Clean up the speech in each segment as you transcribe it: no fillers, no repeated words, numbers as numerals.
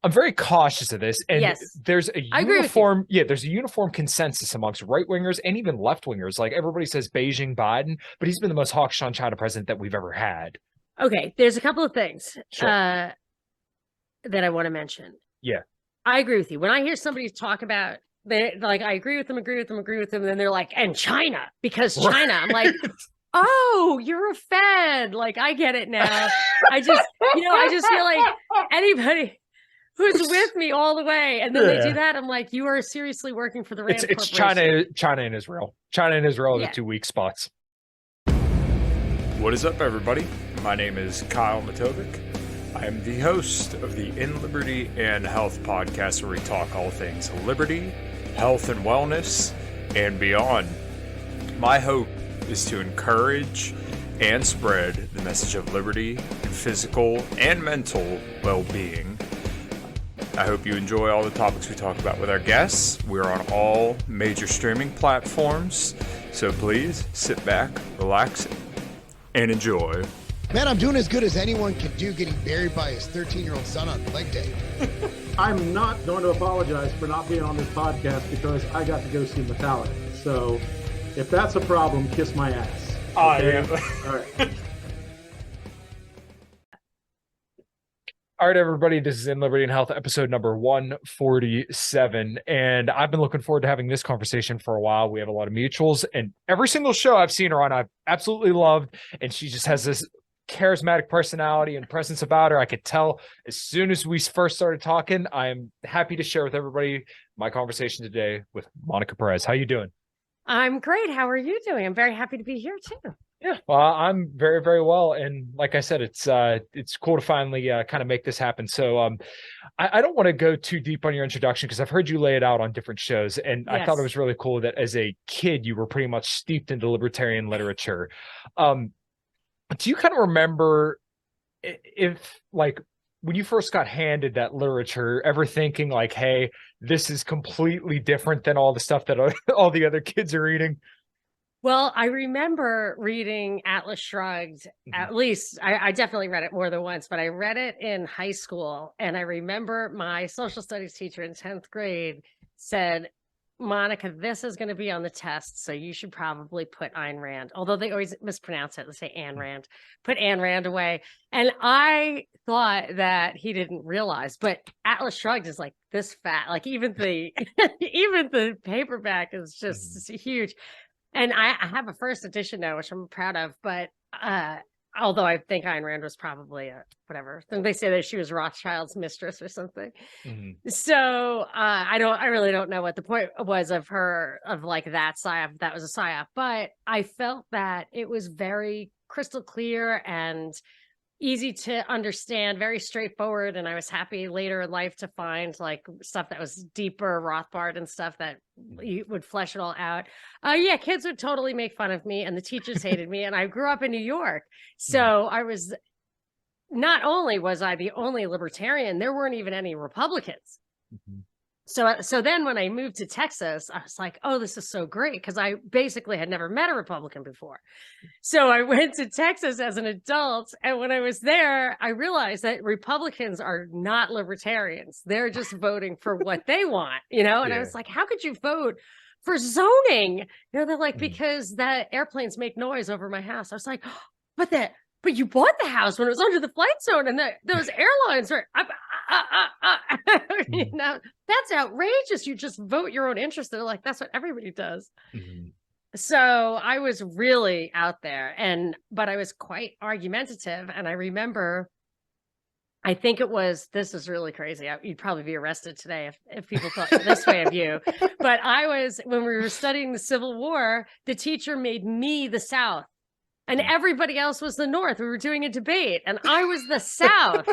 I'm very cautious of this, and Yes. there's a uniform consensus amongst right wingers and even left wingers. Like everybody says Beijing Biden, but he's been the most hawkish on China president that we've ever had. Okay, there's a couple of things Sure. that I want to mention. Yeah. I agree with you. When I hear somebody talk about I agree with them, and then they're like, and China, because China, I'm like, oh, you're a Fed. Like, I get it now. I just feel like anybody who's with me all the way, and then they do that, I'm like, you are seriously working for the Rand It's Corporation. China and Israel. China and Israel are the two weak spots. What is up, everybody? My name is Kyle Matovcik. I am the host of the In Liberty and Health podcast, where we talk all things liberty, health, and wellness, and beyond. My hope is to encourage and spread the message of liberty and physical and mental well-being. I hope you enjoy all the topics we talk about with our guests. We're on all major streaming platforms, so please sit back, relax, and enjoy. Man, I'm doing as good as anyone can do getting buried by his 13-year-old son on leg day. I'm not going to apologize for not being on this podcast because I got to go see Metallica. So if that's a problem, kiss my ass. Okay? All right. All right, everybody, this is In Liberty and Health, episode number 147, and I've been looking forward to having this conversation for a while. We have a lot of mutuals, and every single show I've seen her on, I've absolutely loved, and she just has this charismatic personality and presence about her. I could tell as soon as we first started talking. I am happy to share with everybody my conversation today with Monica Perez. How you doing? I'm great. How are you doing? I'm very happy to be here too. Yeah, well, I'm very, very well. And like I said, it's cool to finally kind of make this happen. So I don't want to go too deep on your introduction because I've heard you lay it out on different shows. And yes. I thought it was really cool that as a kid, you were pretty much steeped into libertarian literature. Do you kind of remember if, like, when you first got handed that literature, ever thinking like, hey, this is completely different than all the stuff that all the other kids are reading? Well, I remember reading Atlas Shrugged. At least I definitely read it more than once, but I read it in high school. And I remember my social studies teacher in 10th grade said, Monica, this is going to be on the test, so you should probably put Ayn Rand. Although they always mispronounce it. They say Ayn Rand. Put Ayn Rand away. And I thought that he didn't realize, but Atlas Shrugged is like this fat. Like even the even the paperback is just huge. And I have a first edition now, which I'm proud of. But although I think Ayn Rand was probably whatever. They say that she was Rothschild's mistress or something. So I really don't know what the point was of her, of like that psyop. That was a psyop. But I felt that it was very crystal clear and easy to understand, very straightforward. And I was happy later in life to find like stuff that was deeper, Rothbard and stuff that you would flesh it all out. Yeah, kids would totally make fun of me and the teachers hated me. And I grew up in New York. So I was, not only was I the only libertarian, there weren't even any Republicans. So then when I moved to Texas, I was like, oh, this is so great. Because I basically had never met a Republican before. So I went to Texas as an adult. And when I was there, I realized that Republicans are not libertarians. They're just voting for what they want, you know? And I was like, how could you vote for zoning? You know, they're like, because the airplanes make noise over my house. I was like, but you bought the house when it was under the flight zone and those airlines were, you know, that's outrageous. You just vote your own interest. They're like, that's what everybody does. So I was really out there but I was quite argumentative. And I remember, I think it was, this is really crazy. You'd probably be arrested today if people thought this way of you. But when we were studying the Civil War, the teacher made me the South. And everybody else was the North. We were doing a debate and I was the South.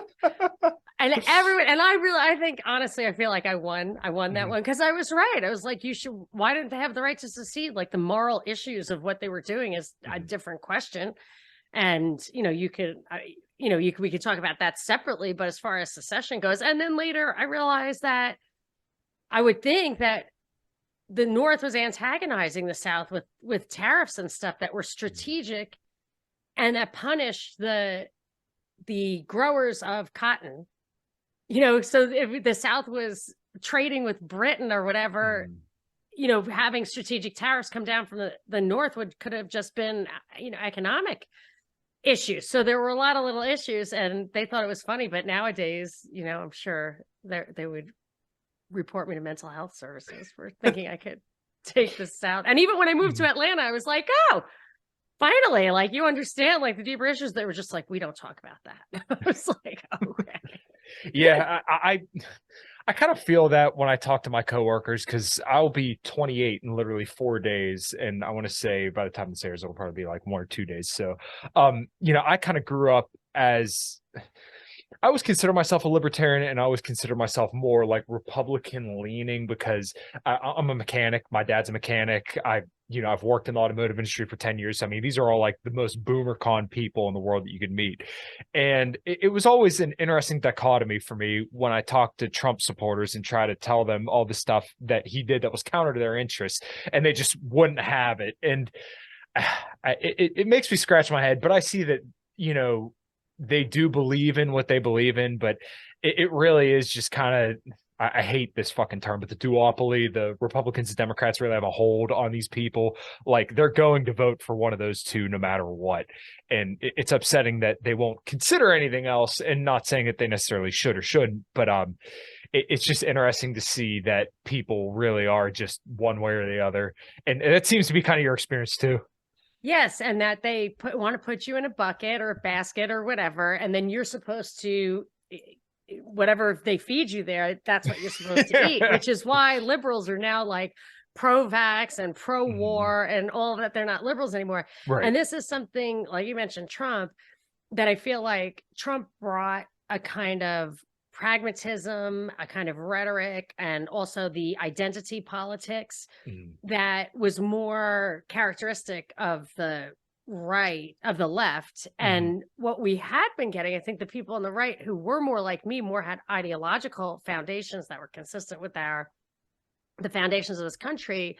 And I think, honestly, I feel like I won that one because I was right. I was like, why didn't they have the right to secede? Like the moral issues of what they were doing is a different question. And, you know, we could talk about that separately, but as far as secession goes, and then later I realized that I would think that the North was antagonizing the South with tariffs and stuff that were strategic and that punished the growers of cotton so if the South was trading with Britain or whatever, having strategic tariffs come down from the North could have just been, economic issues. So there were a lot of little issues, and they thought it was funny. But nowadays, I'm sure they would report me to mental health services for thinking I could take this out. And even when I moved to Atlanta, I was like, oh, finally, like, you understand, like, the deeper issues. They were just like, we don't talk about that. I was like, okay. Yeah, I kind of feel that when I talk to my coworkers, because I'll be 28 in literally 4 days, and I want to say by the time this airs, it'll probably be like 1 or 2 days. So, I kind of grew up as I always consider myself a libertarian, and I always consider myself more like Republican leaning because I'm a mechanic. My dad's a mechanic. I've worked in the automotive industry for 10 years. I mean, these are all like the most boomer con people in the world that you could meet. And it was always an interesting dichotomy for me when I talked to Trump supporters and try to tell them all the stuff that he did that was counter to their interests, and they just wouldn't have it. And it makes me scratch my head, but I see that, they do believe in what they believe in, but it really is just kind of, I hate this fucking term, but the duopoly, the Republicans and Democrats really have a hold on these people. Like, they're going to vote for one of those two no matter what. And it's upsetting that they won't consider anything else, and not saying that they necessarily should or shouldn't, but it's just interesting to see that people really are just one way or the other. And it seems to be kind of your experience too. Yes, and that they want to put you in a bucket or a basket or whatever, and then you're supposed to, whatever they feed you there, that's what you're supposed to eat, which is why liberals are now like pro-vax and pro-war and all that. They're not liberals anymore. Right. And this is something, like you mentioned, Trump, that I feel like Trump brought a kind of pragmatism, a kind of rhetoric, and also the identity politics that was more characteristic of the right, of the left. And what we had been getting, I think the people on the right who were more like me, more had ideological foundations that were consistent with the foundations of this country,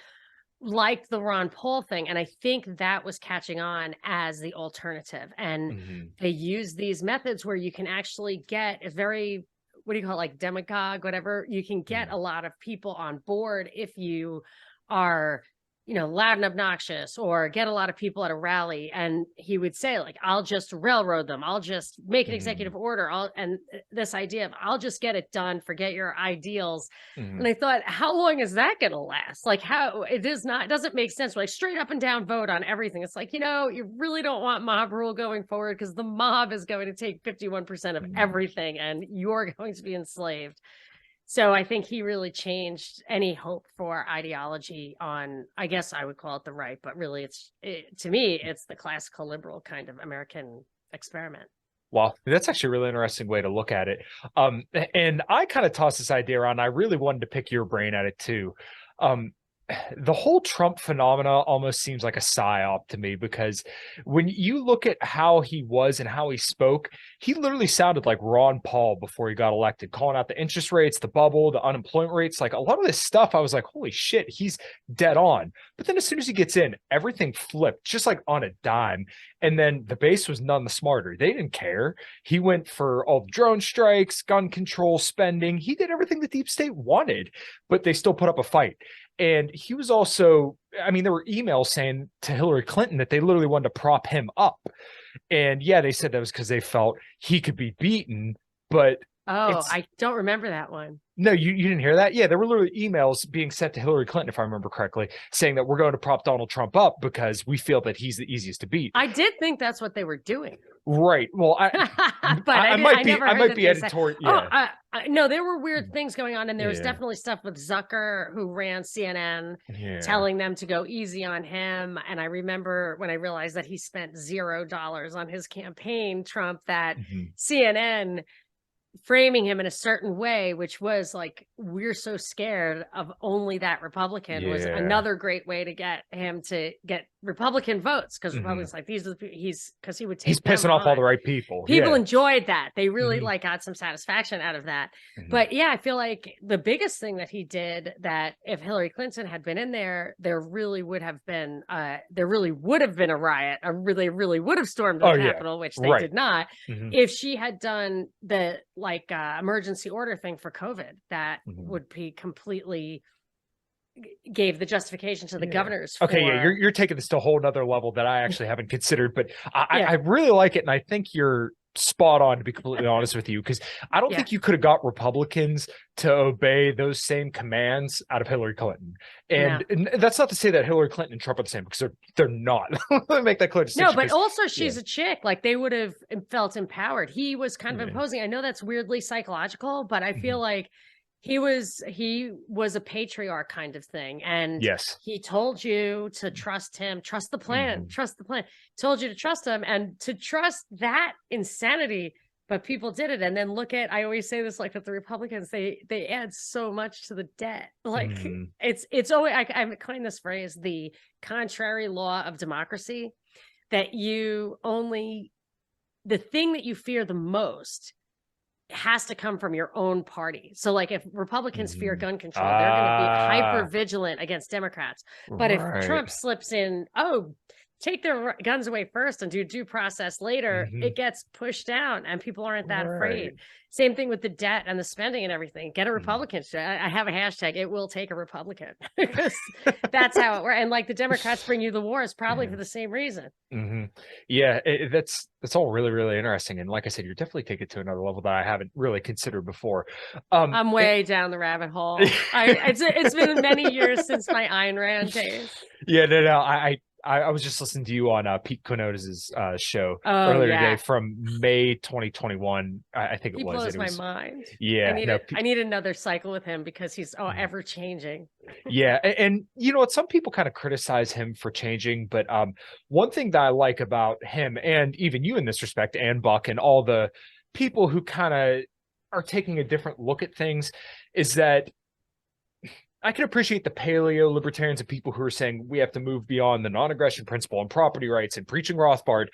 like the Ron Paul thing. And I think that was catching on as the alternative. And they use these methods where you can actually get a very, what do you call it, like demagogue, whatever. You can get a lot of people on board if you are, loud and obnoxious, or get a lot of people at a rally. And he would say, like, I'll just railroad them. I'll just make an executive order. And this idea of I'll just get it done, forget your ideals. And I thought, how long is that going to last? Like, it doesn't make sense. Like, straight up and down vote on everything. It's like, you really don't want mob rule going forward, because the mob is going to take 51% of everything, and you're going to be enslaved. So I think he really changed any hope for ideology on, I guess I would call it the right, but really to me, it's the classical liberal kind of American experiment. Well, that's actually a really interesting way to look at it. And I kind of tossed this idea around. I really wanted to pick your brain at it too. The whole Trump phenomena almost seems like a psyop to me, because when you look at how he was and how he spoke, he literally sounded like Ron Paul before he got elected, calling out the interest rates, the bubble, the unemployment rates, like a lot of this stuff. I was like, holy shit, he's dead on. But then as soon as he gets in, everything flipped just like on a dime. And then the base was none the smarter. They didn't care. He went for all the drone strikes, gun control, spending. He did everything the deep state wanted, but they still put up a fight. And he was also, I mean, there were emails saying to Hillary Clinton that they literally wanted to prop him up. And yeah, they said that was because they felt he could be beaten, but I don't remember that one. No, you didn't hear that? Yeah, there were literally emails being sent to Hillary Clinton, if I remember correctly, saying that we're going to prop Donald Trump up because we feel that he's the easiest to beat. I did think that's what they were doing. Right. Well, I might be editorial. Yeah. No, there were weird things going on, and there was definitely stuff with Zucker, who ran CNN, telling them to go easy on him. And I remember when I realized that he spent $0 on his campaign, Trump, that CNN framing him in a certain way, which was like, we're so scared of only that Republican, was another great way to get him to get Republican votes, because Republicans like, these are he's pissing off all the right people. People enjoyed that. They really like got some satisfaction out of that. But yeah, I feel like the biggest thing that he did, that if Hillary Clinton had been in there, there really would have been a riot. Really would have stormed the Capitol, which they did not. If she had done the like emergency order thing for COVID that would be completely gave the justification to the governors. Okay, you're taking this to a whole nother level that I actually haven't considered, but I really like it, and I think you're spot on, to be completely honest with you, because I don't think you could have got Republicans to obey those same commands out of Hillary Clinton. And that's not to say that Hillary Clinton and Trump are the same, because they're not. Let me make that clear. No, but also she's a chick. Like, they would have felt empowered. He was kind of imposing. I know that's weirdly psychological, but I feel like he was a patriarch kind of thing. And he told you to trust him, trust the plan, trust the plan. Told you to trust him and to trust that insanity, but people did it. And then look at, I always say this, like with the Republicans, they add so much to the debt. Like it's always, I've coined this phrase, the contrary law of democracy, that the thing that you fear the most has to come from your own party. So like if Republicans fear gun control, they're going to be hyper vigilant against Democrats. But if Trump slips in, take their guns away first and do due process later, it gets pushed down and people aren't that afraid. Same thing with the debt and the spending and everything. Get a Republican. I have a hashtag, it will take a Republican. Because that's how it works. And like the Democrats bring you the wars probably for the same reason. Yeah, that's all really, really interesting. And like I said, you're definitely taking it to another level that I haven't really considered before. I'm way down the rabbit hole. It's been many years since my Ayn Rand days. Yeah, no, I was just listening to you on Pete Conodis's show earlier today from May 2021. I think it was. He blows my mind. Yeah. I need another cycle with him because he's ever changing. Yeah. And you know what? Some people kind of criticize him for changing, but one thing that I like about him, and even you in this respect, and Buck, and all the people who kind of are taking a different look at things, is that I can appreciate the paleo libertarians and people who are saying we have to move beyond the non-aggression principle and property rights and preaching Rothbard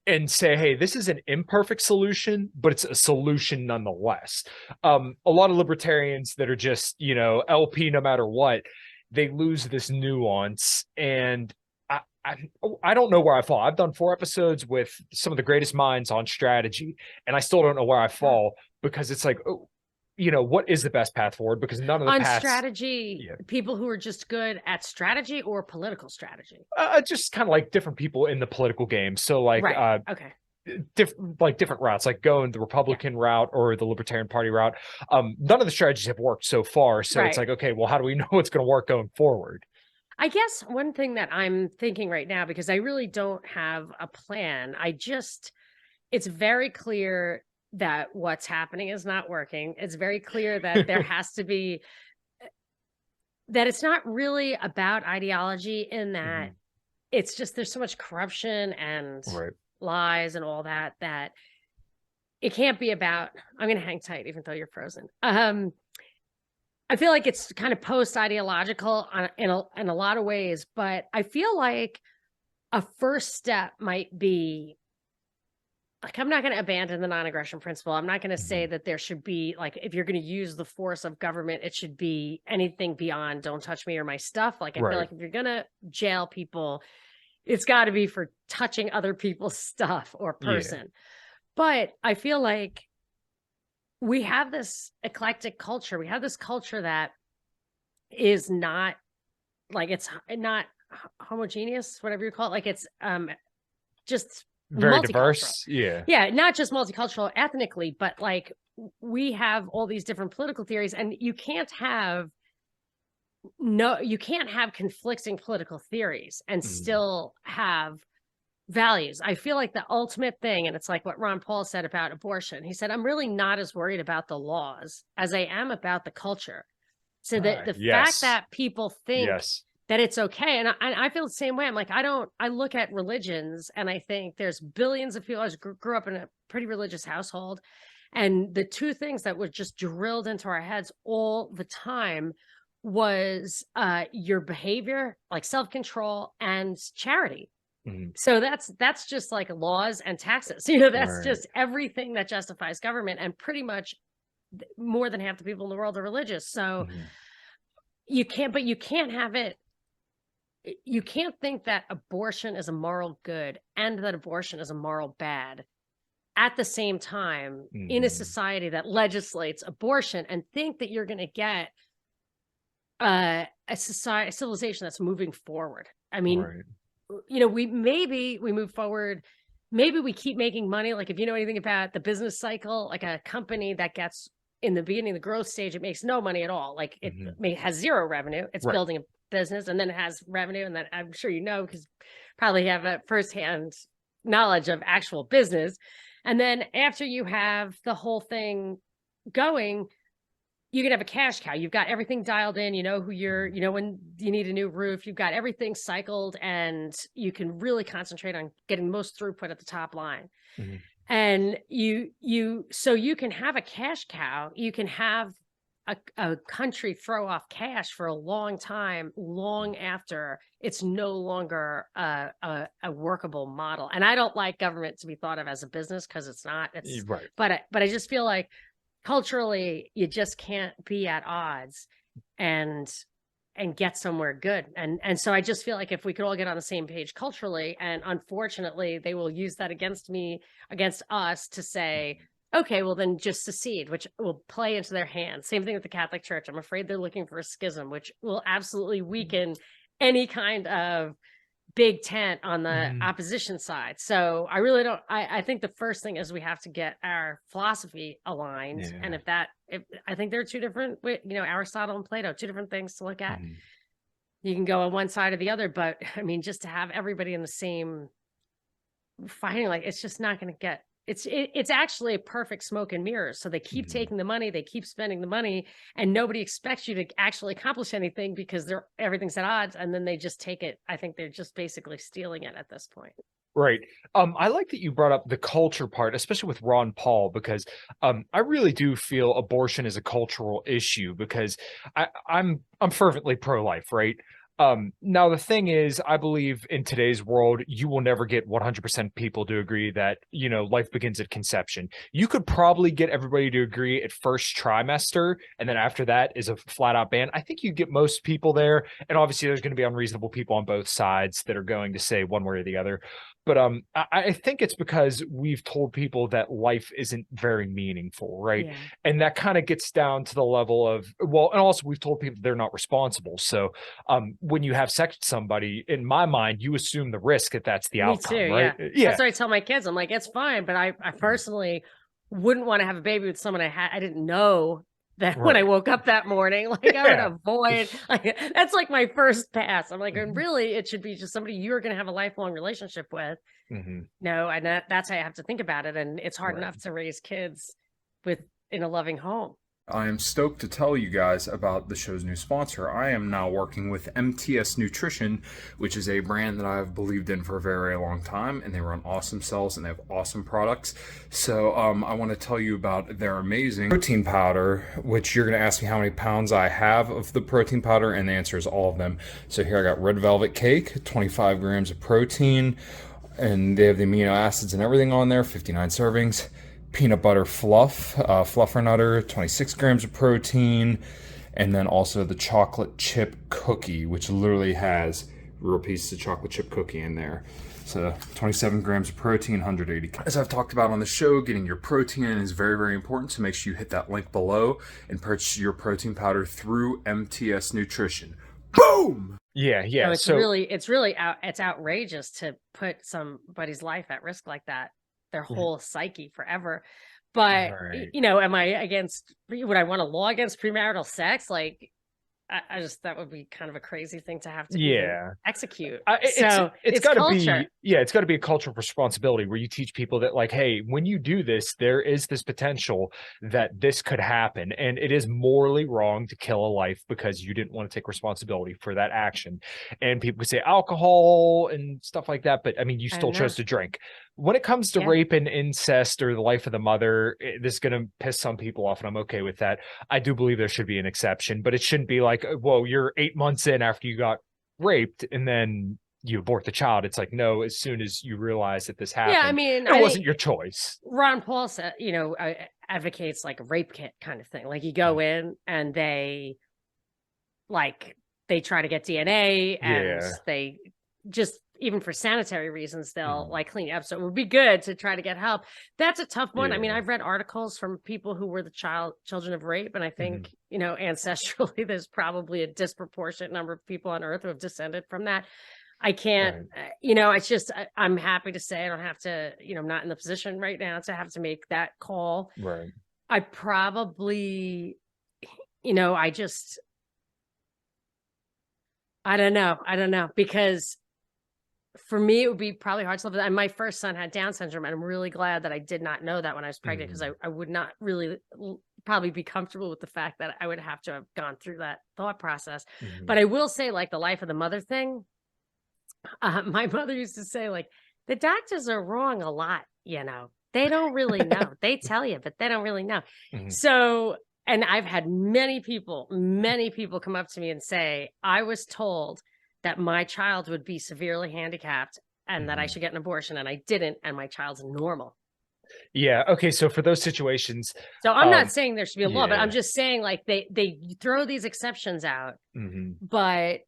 and say, hey, this is an imperfect solution, but it's a solution nonetheless. A lot of libertarians that are just, LP no matter what, they lose this nuance. And I don't know where I fall. I've done 4 episodes with some of the greatest minds on strategy, and I still don't know where I fall, because it's like, what is the best path forward? Because none of the paths... strategy, people who are just good at strategy or political strategy? Just kind of like different people in the political game. So like, different routes, like going the Republican route or the Libertarian Party route. None of the strategies have worked so far. So it's like, okay, well, how do we know what's going to work going forward? I guess one thing that I'm thinking right now, because I really don't have a plan, it's very clear that what's happening is not working. It's very clear that there has to be, that it's not really about ideology, in that it's just, there's so much corruption and lies and all that it can't be about, I'm going to hang tight even though you're frozen. I feel like it's kind of post-ideological in a lot of ways, but I feel like a first step might be, like, I'm not going to abandon the non-aggression principle. I'm not going to say that there should be, like, if you're going to use the force of government, it should be anything beyond don't touch me or my stuff. Like, I feel like if you're going to jail people, it's got to be for touching other people's stuff or person. But I feel like we have this eclectic culture. We have this culture that is not, like, it's not homogeneous, whatever you call it. Like, it's just very diverse. Not just multicultural ethnically, but like we have all these different political theories, and you can't have conflicting political theories and still have values. I feel like the ultimate thing, and it's like what Ron Paul said about abortion. He said, I'm really not as worried about the laws as I am about the culture. So that the fact that people think that it's okay. And I feel the same way. I'm like, I look at religions and I think there's billions of people. I grew up in a pretty religious household. And the 2 things that were just drilled into our heads all the time was your behavior, like self-control, and charity. So that's just like laws and taxes. That's just everything that justifies government. And pretty much more than half the people in the world are religious. So you can't have it. You can't think that abortion is a moral good and that abortion is a moral bad at the same time in a society that legislates abortion and think that you're going to get a civilization that's moving forward. I mean, we move forward. Maybe we keep making money. Like if you know anything about the business cycle, like a company that gets in the beginning, the growth stage, it makes no money at all. Like it has zero revenue. It's building a business, and then it has revenue. And then I'm sure because probably have a firsthand knowledge of actual business. And then after you have the whole thing going, you can have a cash cow. You've got everything dialed in, who when you need a new roof, you've got everything cycled, and you can really concentrate on getting most throughput at the top line. And so you can have a cash cow, you can have a country throw off cash for a long time, long after it's no longer a workable model. And I don't like government to be thought of as a business, because it's not. But I just feel like culturally, you just can't be at odds and get somewhere good. And so I just feel like if we could all get on the same page culturally, and unfortunately they will use that against us to say, okay, well then just secede, which will play into their hands. Same thing with the Catholic Church. I'm afraid they're looking for a schism, which will absolutely weaken any kind of big tent on the opposition side. So I really don't, I think the first thing is we have to get our philosophy aligned. And if I think there are two different, Aristotle and Plato, two different things to look at. You can go on one side or the other, but I mean, just to have everybody in the same fighting, like, it's just not going to get, it's actually a perfect smoke and mirrors. So they keep taking the money, they keep spending the money, and nobody expects you to actually accomplish anything because everything's at odds. And then they just take it. I think they're just basically stealing it at this point. Right. I like that you brought up the culture part, especially with Ron Paul, because I really do feel abortion is a cultural issue, because I'm fervently pro-life, right? Now, the thing is, I believe in today's world, you will never get 100% people to agree that, life begins at conception. You could probably get everybody to agree at first trimester, and then after that is a flat out ban. I think you get most people there. And obviously there's going to be unreasonable people on both sides that are going to say one way or the other. But I think it's because we've told people that life isn't very meaningful, right? Yeah. And that kind of gets down to the level of, and also we've told people they're not responsible. So when you have sex with somebody, in my mind, you assume the risk that that's the outcome, too, right? Yeah. That's what I tell my kids. I'm like, it's fine, but I personally wouldn't want to have a baby with someone I didn't know. That when I woke up that morning, like I would avoid, like that's like my first pass. I'm like, and really, it should be just somebody you're going to have a lifelong relationship with. No, and that's how I have to think about it. And it's hard enough to raise kids in a loving home. I am stoked to tell you guys about the show's new sponsor. I am now working with MTS Nutrition, which is a brand that I've believed in for a very long time, and they run awesome sales and they have awesome products. So I want to tell you about their amazing protein powder, which you're going to ask me how many pounds I have of the protein powder, and the answer is all of them. So here I got red velvet cake, 25 grams of protein, and they have the amino acids and everything on there, 59 servings. Peanut butter fluff, Fluffernutter, 26 grams of protein, and then also the chocolate chip cookie, which literally has real pieces of chocolate chip cookie in there. So 27 grams of protein, 180. As I've talked about on the show, getting your protein in is very, very important. So make sure you hit that link below and purchase your protein powder through MTS Nutrition. Boom! Yeah. So it's outrageous to put somebody's life at risk like that. Their whole psyche forever. But am I would I want a law against premarital sex? Like I just, that would be kind of a crazy thing to have to execute. It's got to be a cultural responsibility where you teach people that, like, hey, when you do this, there is this potential that this could happen, and it is morally wrong to kill a life because you didn't want to take responsibility for that action. And people could say alcohol and stuff like that, but I mean, you still chose to drink. When it comes to rape and incest or the life of the mother, this is going to piss some people off, and I'm okay with that. I do believe there should be an exception, but it shouldn't be like, whoa, you're 8 months in after you got raped and then you abort the child. It's like, no, as soon as you realize that this happened, I mean, it wasn't your choice. Ron Paul said, advocates like a rape kit kind of thing. Like you go in and they try to get DNA and they just even for sanitary reasons, they'll like clean you up. So it would be good to try to get help. That's a tough one. I mean, I've read articles from people who were the children of rape. And I think, you know, ancestrally, there's probably a disproportionate number of people on earth who have descended from that. I can't, you know, it's just, I'm happy to say I don't have to, you know, I'm not in the position right now to have to make that call. Right. I probably, you know, I don't know, because for me, it would be probably hard to live with. And my first son had Down syndrome, and I'm really glad that I did not know that when I was pregnant, because I would not really probably be comfortable with the fact that I would have to have gone through that thought process. But I will say, like, the life of the mother thing, my mother used to say, like, the doctors are wrong a lot, you know, they don't really know. They tell you, but they don't really know. So, and I've had many people come up to me and say, I was told that my child would be severely handicapped and that I should get an abortion, and I didn't, and my child's normal. Yeah. Okay. So for those situations, so I'm not saying there should be a law, but I'm just saying, like, they throw these exceptions out. But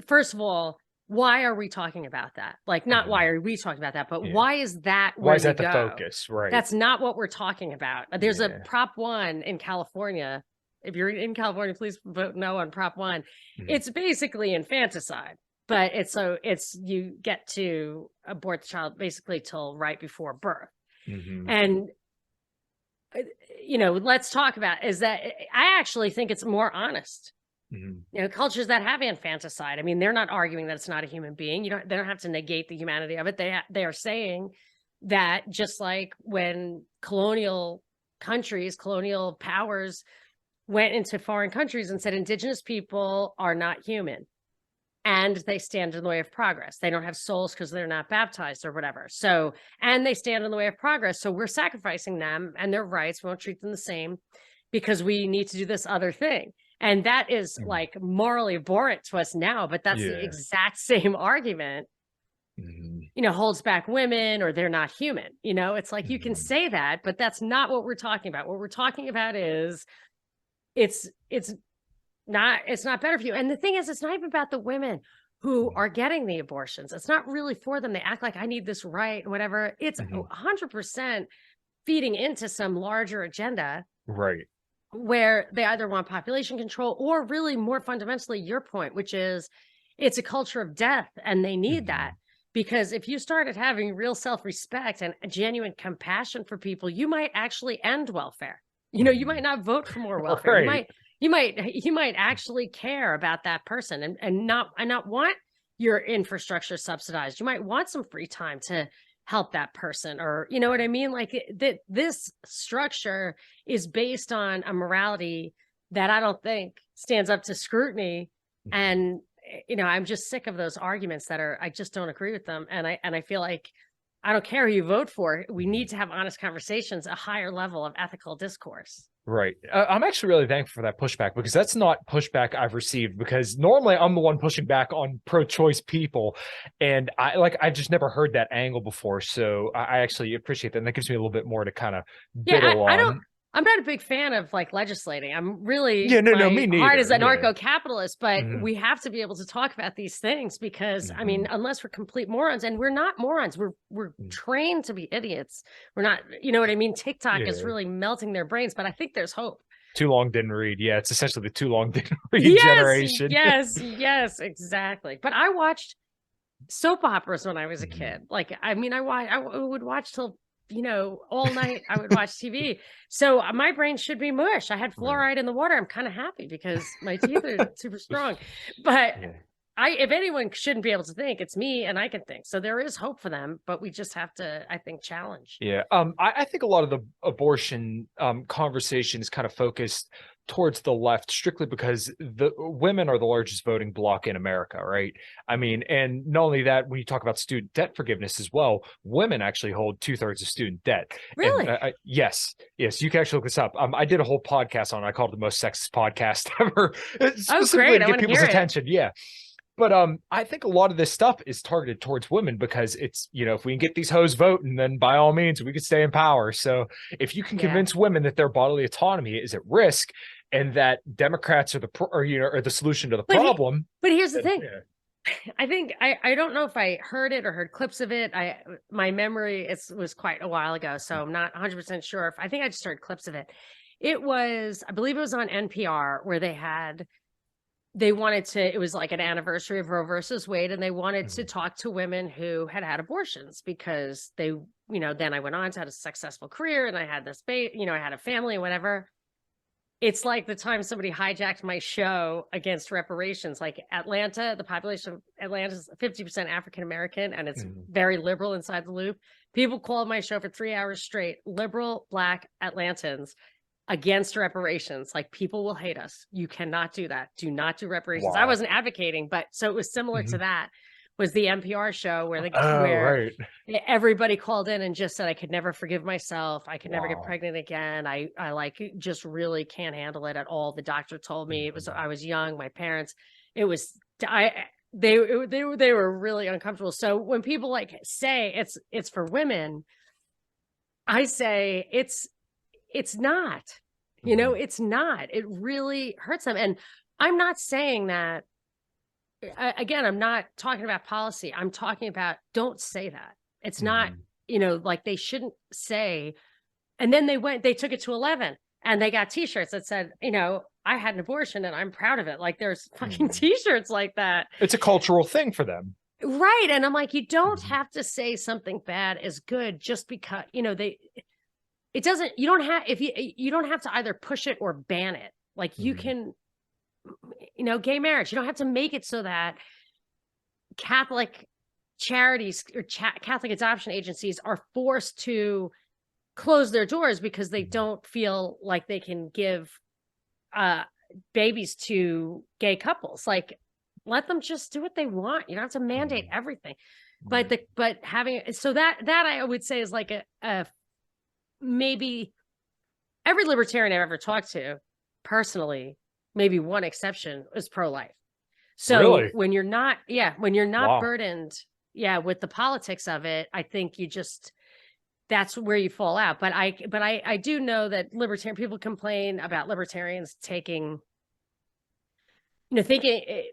first of all, why are we talking about that? Like, not why are we talking about that, but why is that where why is that the focus? Right. That's not what we're talking about. There's a Prop 1 in California. If you're in California, please vote no on Prop 1. It's basically infanticide, but it's you get to abort the child basically till right before birth. And, you know, let's talk about, is that I actually think it's more honest. You know, cultures that have infanticide, I mean, they're not arguing that it's not a human being. They don't have to negate the humanity of it. They are saying that, just like when colonial powers went into foreign countries and said indigenous people are not human, and they stand in the way of progress. They don't have souls because they're not baptized or whatever. So, and they stand in the way of progress. So we're sacrificing them and their rights. We won't treat them the same because we need to do this other thing. And that is like morally abhorrent to us now, but that's the exact same argument, you know, holds back women, or they're not human. You know, it's like, you can say that, but that's not what we're talking about. What we're talking about is it's not better for you. And the thing is, it's not even about the women who are getting the abortions. It's not really for them. They act like, I need this right and whatever. It's 100% feeding into some larger agenda. Right. Where they either want population control, or really more fundamentally your point, which is it's a culture of death, and they need that, because if you started having real self-respect and a genuine compassion for people, you might actually end welfare. You know, you might not vote for more welfare. Right. You might actually care about that person and not want your infrastructure subsidized. You might want some free time to help that person, or, you know what I mean? Like, that this structure is based on a morality that I don't think stands up to scrutiny. And, you know, I'm just sick of those arguments I just don't agree with them. And I feel like, I don't care who you vote for. We need to have honest conversations, a higher level of ethical discourse. Right. I'm actually really thankful for that pushback, because that's not pushback I've received, because normally I'm the one pushing back on pro-choice people. And I've just never heard that angle before. So I actually appreciate that. And that gives me a little bit more to kind of diddle on. I'm not a big fan of like legislating. I'm really, me neither. Heart is anarcho-capitalist, but we have to be able to talk about these things, because I mean, unless we're complete morons, and we're not morons, we're trained to be idiots. We're not, you know what I mean? TikTok is really melting their brains, but I think there's hope. Too long didn't read. Yeah, it's essentially the too long didn't read generation. Yes, exactly. But I watched soap operas when I was a kid. Like, I mean, I would watch till, you know, all night. I would watch TV. So my brain should be mush. I had fluoride in the water. I'm kind of happy because my teeth are super strong. But if anyone shouldn't be able to think, it's me, and I can think. So there is hope for them, but we just have to, I think, challenge. Yeah. I think a lot of the abortion conversation is kind of focused towards the left, strictly because the women are the largest voting bloc in America, right? I mean, and not only that, when you talk about student debt forgiveness as well, women actually hold 2/3 of student debt. Really? And, yes, you can actually look this up. I did a whole podcast on it. I called it the most sexist podcast ever. Great! To get people's attention. Yeah. But I think a lot of this stuff is targeted towards women, because it's, you know, if we can get these hoes voting, then by all means we can stay in power. So if you can convince women that their bodily autonomy is at risk, and that Democrats are the solution to the problem. But here's the thing. I think I don't know if I heard it or heard clips of it. My memory was quite a while ago, so I'm not 100% sure. I think I just heard clips of it. It was, I believe it was on NPR where they wanted to, it was like an anniversary of Roe versus Wade, and they wanted to talk to women who had abortions because they, then I went on to have a successful career and I had this baby, I had a family and whatever. It's like the time somebody hijacked my show against reparations, like Atlanta, the population of Atlanta is 50% African-American, and it's very liberal inside the loop. People called my show for 3 hours straight, liberal Black Atlantans against reparations. Like, people will hate us. You cannot do that. Do not do reparations. Wow. I wasn't advocating, but so it was similar to that. Was the NPR show where everybody called in and just said, I could never forgive myself. I could never get pregnant again. I like just really can't handle it at all. The doctor told me I was young. My parents, they were really uncomfortable. So when people say it's for women, I say it's not, it's not. It really hurts them. And I'm not saying that. Again, I'm not talking about policy. I'm talking about, don't say that. It's not, they shouldn't say. And then they took it to 11 and they got t-shirts that said, I had an abortion and I'm proud of it. Like, there's fucking t-shirts like that. It's a cultural thing for them. Right. And I'm like, you don't have to say something bad is good just because, you don't have to either push it or ban it. Like, you can, gay marriage, you don't have to make it so that Catholic charities or Catholic adoption agencies are forced to close their doors because they don't feel like they can give babies to gay couples. Like, let them just do what they want. You don't have to mandate everything. But having, so that I would say is like a maybe every libertarian I've ever talked to personally, maybe one exception, is pro-life. So really? when you're not burdened, with the politics of it, I think that's where you fall out. But I do know that libertarian people complain about libertarians taking, thinking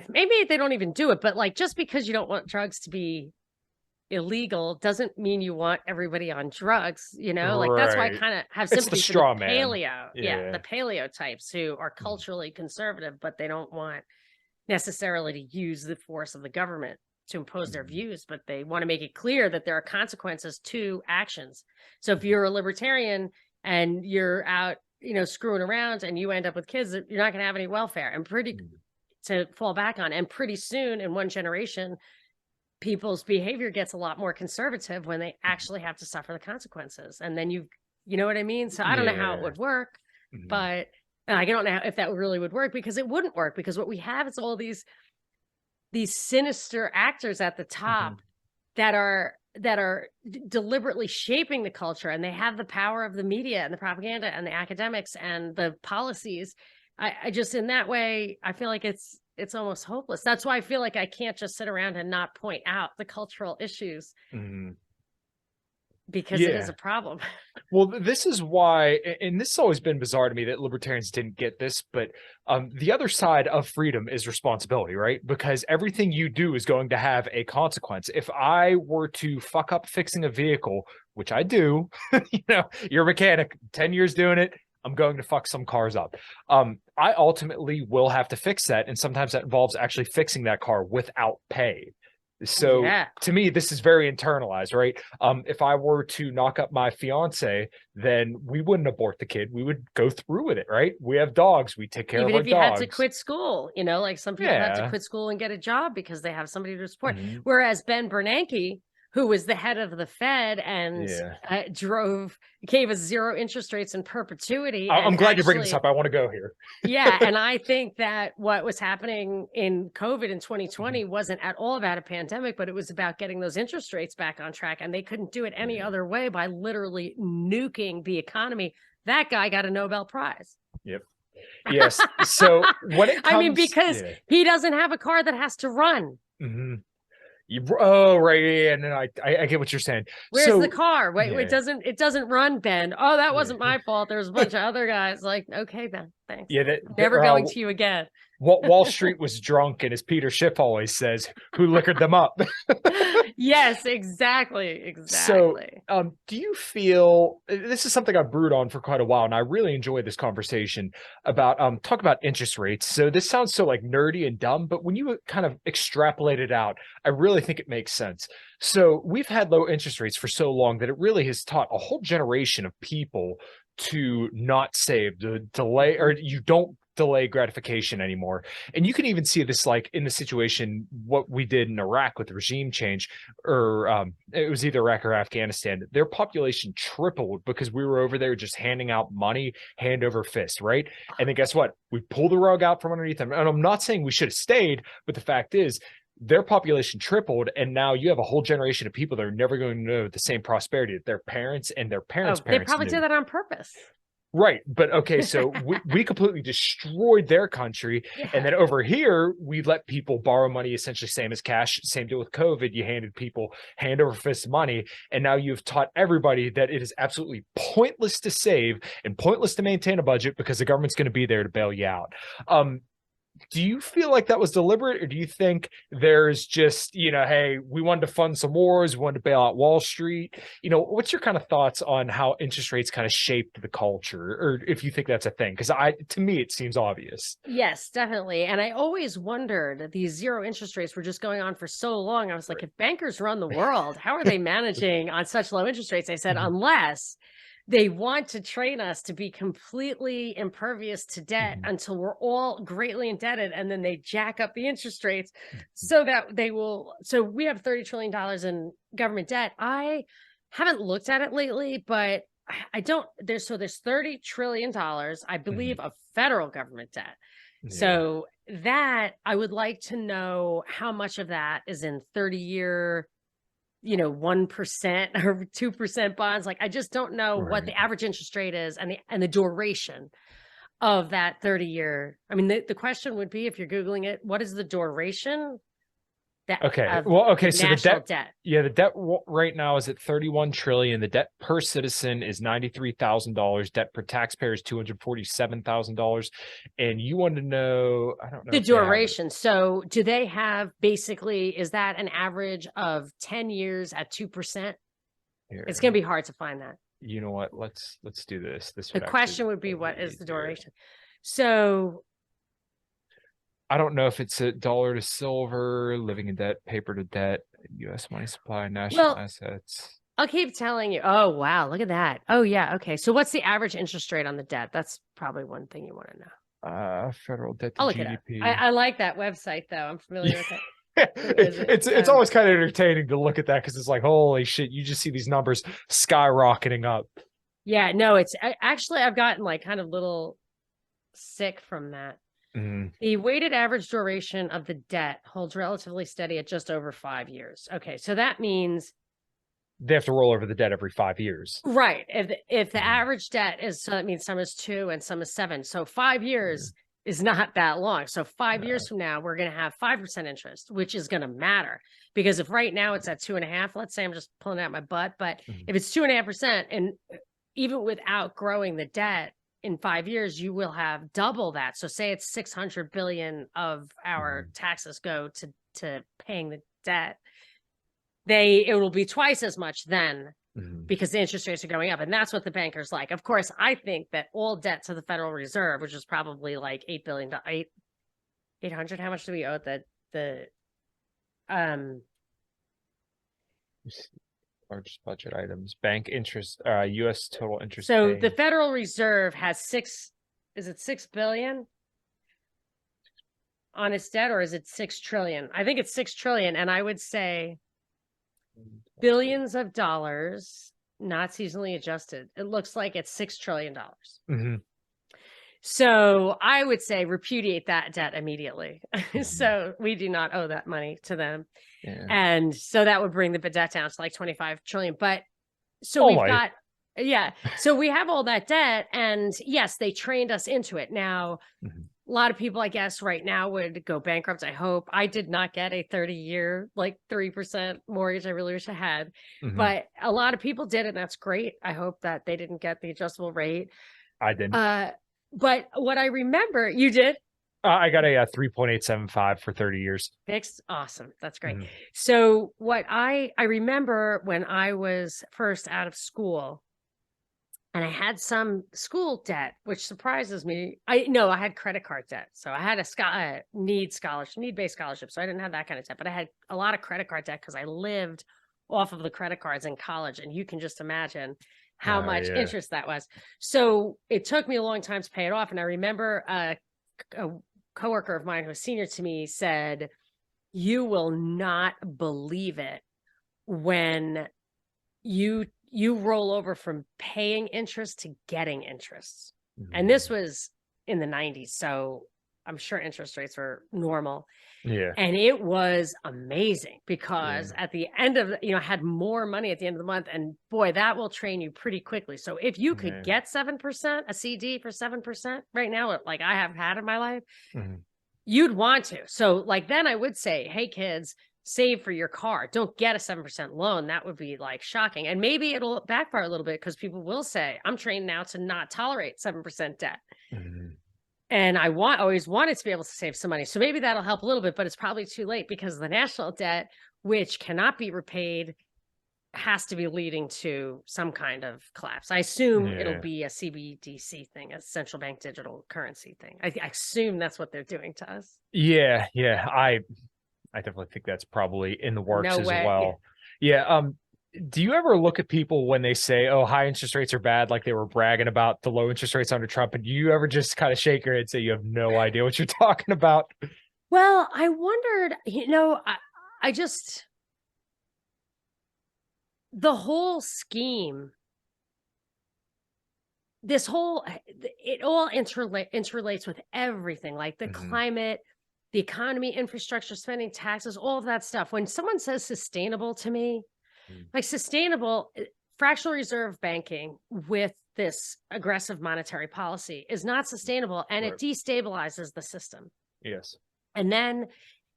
maybe they don't even do it, but like, just because you don't want drugs to be illegal doesn't mean you want everybody on drugs, like that's why I kind of have sympathy for the paleo, the paleo types who are culturally conservative, but they don't want necessarily to use the force of the government to impose their views, but they want to make it clear that there are consequences to actions. So if you're a libertarian and you're out, screwing around and you end up with kids, you're not going to have any welfare and to fall back on. And pretty soon, in one generation, people's behavior gets a lot more conservative when they actually have to suffer the consequences. And then you know what I mean? So I don't know how it would work, but I don't know if that really would work, because it wouldn't work, because what we have is all these sinister actors at the top that are deliberately shaping the culture, and they have the power of the media and the propaganda and the academics and the policies. I just, in that way, I feel like it's almost hopeless. That's why I feel like I can't just sit around and not point out the cultural issues, because it is a problem. Well, this is why, and this has always been bizarre to me that libertarians didn't get this, but the other side of freedom is responsibility, right? Because everything you do is going to have a consequence. If I were to fuck up fixing a vehicle, which I do, you're a mechanic, 10 years doing it, I'm going to fuck some cars up. I ultimately will have to fix that. And sometimes that involves actually fixing that car without pay. So to me, this is very internalized, right? If I were to knock up my fiance, then we wouldn't abort the kid. We would go through with it, right? We have dogs. We take care of our dogs. Even if you had to quit school, like some people have to quit school and get a job because they have somebody to support. Whereas Ben Bernanke, who was the head of the Fed and gave us zero interest rates in perpetuity. I'm glad you're bringing this up. I want to go here. And I think that what was happening in COVID in 2020 wasn't at all about a pandemic, but it was about getting those interest rates back on track. And they couldn't do it any other way by literally nuking the economy. That guy got a Nobel Prize. Yep. Yes. So when it comes, because he doesn't have a car that has to run. Oh, right. Yeah, no, I get what you're saying. Where's the car? Wait, it doesn't run, Ben. Oh, that wasn't my fault. There's a bunch of other guys. Like, okay, Ben. Thanks. Yeah, Never going to you again. Wall Street was drunk, and as Peter Schiff always says, who liquored them up? Yes, exactly. So, do you feel this is something I've brewed on for quite a while, and I really enjoy this conversation about talk about interest rates. So this sounds so like nerdy and dumb, but when you kind of extrapolate it out, I really think it makes sense. So we've had low interest rates for so long that it really has taught a whole generation of people to not save, to delay, or you don't delay gratification anymore. And you can even see this like in the situation what we did in Iraq with the regime change, or it was either Iraq or Afghanistan. Their population tripled because we were over there just handing out money hand over fist, right? And then guess what? We pulled the rug out from underneath them. And I'm not saying we should have stayed, but the fact is their population tripled, and now you have a whole generation of people that are never going to know the same prosperity that their parents and their parents' parents they probably knew. did that on purpose. Right. But okay, so we completely destroyed their country. Yeah. And then over here, we let people borrow money, essentially same as cash. Same deal with COVID. You handed people hand over fist money. And now you've taught everybody that it is absolutely pointless to save and pointless to maintain a budget because the government's going to be there to bail you out. Do you feel like that was deliberate, or do you think there's just, hey, we wanted to fund some wars, we wanted to bail out Wall Street? What's your kind of thoughts on how interest rates kind of shaped the culture, or if you think that's a thing? Because to me, it seems obvious. Yes, definitely. And I always wondered, these zero interest rates were just going on for so long. I was like, if bankers run the world, how are they managing on such low interest rates? I said, unless they want to train us to be completely impervious to debt until we're all greatly indebted, and then they jack up the interest rates so that they will. So we have $30 trillion in government debt. I haven't looked at it lately, but I don't. There's $30 trillion, I believe, of federal government debt. Yeah. So that I would like to know how much of that is in 30-year 1% or 2% bonds. Like, I just don't know what the average interest rate is and the duration of that 30-year. I mean, the question would be, if you're Googling it, what is the duration? So the debt. Yeah, the debt right now is at 31 trillion. The debt per citizen is $93,000. Debt per taxpayer is $247,000. And you want to know, I don't know the duration. So do they have basically, is that an average of 10 years at 2%? Here. It's going to be hard to find that. You know what? Let's do this. The question would be, what is the duration? So I don't know if it's a dollar to silver, living in debt, paper to debt, U.S. money supply, national assets. I'll keep telling you. Oh, wow. Look at that. Oh, yeah. Okay. So what's the average interest rate on the debt? That's probably one thing you want to know. Federal debt to I'll look GDP. It up. I like that website, though. I'm familiar with It's it. it's always kind of entertaining to look at that, because it's like, holy shit, you just see these numbers skyrocketing up. Yeah, no, I've gotten like kind of little sick from that. The weighted average duration of the debt holds relatively steady at just over 5 years. Okay, so that means they have to roll over the debt every 5 years. Right. If the average debt is, so that means some is 2 and some is 7. So 5 years is not that long. So 5 years from now, we're going to have 5% interest, which is going to matter, because if right now it's at 2.5%, let's say I'm just pulling out my butt, but if it's 2.5%, and even without growing the debt, in 5 years, you will have double that. So say it's 600 billion of our taxes go to paying the debt. It will be twice as much then, because the interest rates are going up. And that's what the bankers like. Of course, I think that all debt to the Federal Reserve, which is probably like $8 billion, 800. How much do we owe the largest budget items, bank interest, U.S. total interest. So the Federal Reserve has is it 6 billion on its debt, or is it 6 trillion? I think it's 6 trillion. And I would say billions of dollars, not seasonally adjusted. It looks like it's $6 trillion. So I would say repudiate that debt immediately. So we do not owe that money to them. Yeah. And so that would bring the debt down to like 25 trillion. But so so we have all that debt, and yes, they trained us into it. Now, a lot of people, I guess, right now would go bankrupt. I hope. I did not get a 30-year, like 3% mortgage. I really wish I had, but a lot of people did, and that's great. I hope that they didn't get the adjustable rate. I didn't. But what I remember, you did? I got a 3.875 for 30 years. Fixed. Awesome. That's great. Mhm. So what I remember when I was first out of school and I had some school debt, which surprises me. I had credit card debt. So I had a need-based scholarship. So I didn't have that kind of debt, but I had a lot of credit card debt because I lived off of the credit cards in college. And you can just imagine how much interest that was. So it took me a long time to pay it off. And I remember a coworker of mine who was senior to me said, "You will not believe it when you roll over from paying interest to getting interest." Mm-hmm. And this was in the 90s. So I'm sure interest rates were normal. Yeah. And it was amazing because at the end of, I had more money at the end of the month, and boy, that will train you pretty quickly. So if you could get 7%, a CD for 7% right now, like I have had in my life, you'd want to. So like, then I would say, hey kids, save for your car. Don't get a 7% loan. That would be like shocking. And maybe it'll backfire a little bit because people will say, I'm trained now to not tolerate 7% debt. And I always wanted to be able to save some money. So maybe that'll help a little bit, but it's probably too late because the national debt, which cannot be repaid, has to be leading to some kind of collapse. I assume it'll be a CBDC thing, a central bank digital currency thing. I assume that's what they're doing to us. Yeah. I definitely think that's probably in the works as well. Yeah. Do you ever look at people when they say, oh, high interest rates are bad, like they were bragging about the low interest rates under Trump, and do you ever just kind of shake your head and say you have no idea what you're talking about? Well, I wondered, I just, the whole scheme, it all interrelates with everything, like the climate, the economy, infrastructure, spending, taxes, all of that stuff. When someone says sustainable to me, like sustainable, fractional reserve banking with this aggressive monetary policy is not sustainable, and it destabilizes the system. Yes. And then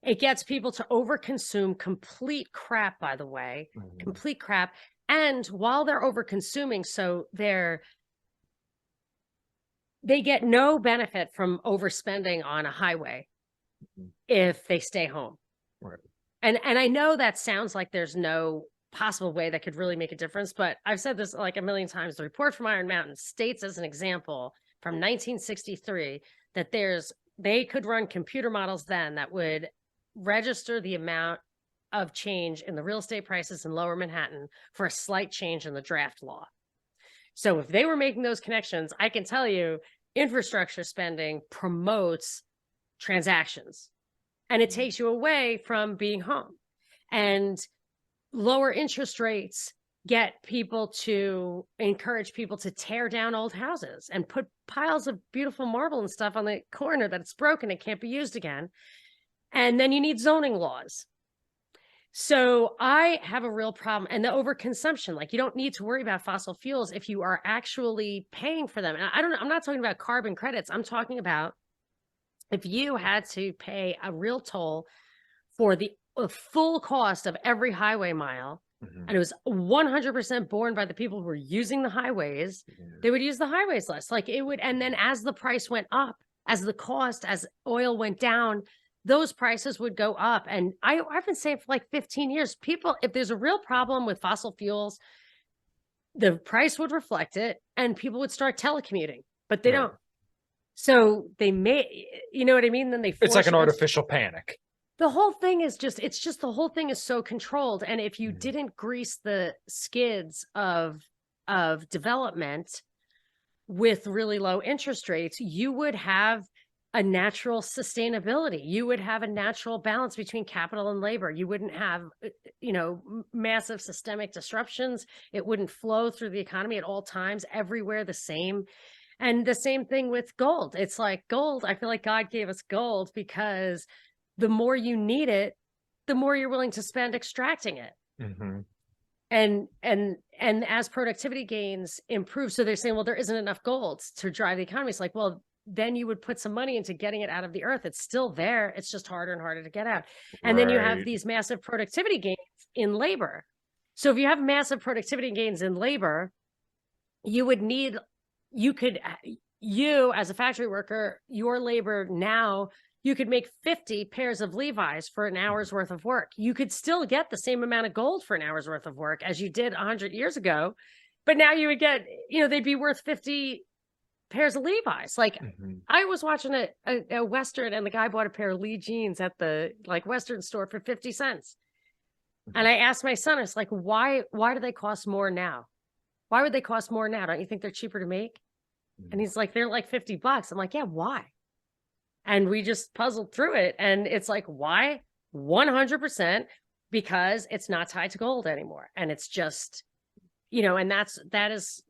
it gets people to overconsume complete crap, by the way, complete crap. And while they're overconsuming, so they get no benefit from overspending on a highway if they stay home. Right. And I know that sounds like there's no possible way that could really make a difference, but I've said this like a million times. The report from Iron Mountain states as an example from 1963 that they could run computer models then that would register the amount of change in the real estate prices in Lower Manhattan for a slight change in the draft law. So if they were making those connections, I can tell you infrastructure spending promotes transactions and it takes you away from being home. And lower interest rates encourage people to tear down old houses and put piles of beautiful marble and stuff on the corner that it's broken, it can't be used again. And then you need zoning laws. So I have a real problem. And the overconsumption, like you don't need to worry about fossil fuels if you are actually paying for them. And I'm not talking about carbon credits. I'm talking about if you had to pay a real toll for the full cost of every highway mile, and it was 100% borne by the people who were using the highways, they would use the highways less. Like it would, and then as the price went up, as oil went down, those prices would go up. And I've been saying for like 15 years, people, if there's a real problem with fossil fuels, the price would reflect it and people would start telecommuting, but they don't. So they may, you know what I mean? Then it's like an artificial panic. The whole thing is the whole thing is so controlled. And if you didn't grease the skids of development with really low interest rates, you would have a natural sustainability. You would have a natural balance between capital and labor. You wouldn't have, massive systemic disruptions. It wouldn't flow through the economy at all times, everywhere the same. And the same thing with gold. It's like gold. I feel like God gave us gold because the more you need it, the more you're willing to spend extracting it. And as productivity gains improve, so they're saying, well, there isn't enough gold to drive the economy. It's like, well, then you would put some money into getting it out of the earth. It's still there. It's just harder and harder to get out. And then you have these massive productivity gains in labor. So if you have massive productivity gains in labor, you could you as a factory worker, your labor now, you could make 50 pairs of Levi's for an hour's worth of work. You could still get the same amount of gold for an hour's worth of work as you did 100 years ago. But now you would get, they'd be worth 50 pairs of Levi's. Like I was watching a Western, and the guy bought a pair of Lee jeans at the Western store for 50 cents. And I asked my son, it's like, why do they cost more now? Why would they cost more now? Don't you think they're cheaper to make? And he's like, they're like $50. I'm like, yeah, why? And we just puzzled through it. And it's like, why? 100% because it's not tied to gold anymore. And it's just, and that is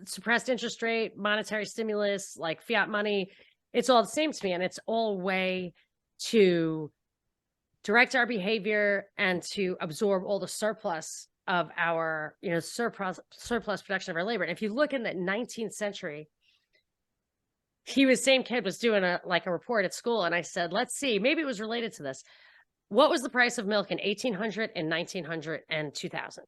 suppressed interest rate, monetary stimulus, like fiat money. It's all the same to me. And it's all a way to direct our behavior and to absorb all the surplus of our, surplus production of our labor. And if you look in the 19th century, same kid was doing a report at school. And I said, let's see, maybe it was related to this. What was the price of milk in 1800 and 1900 and 2000?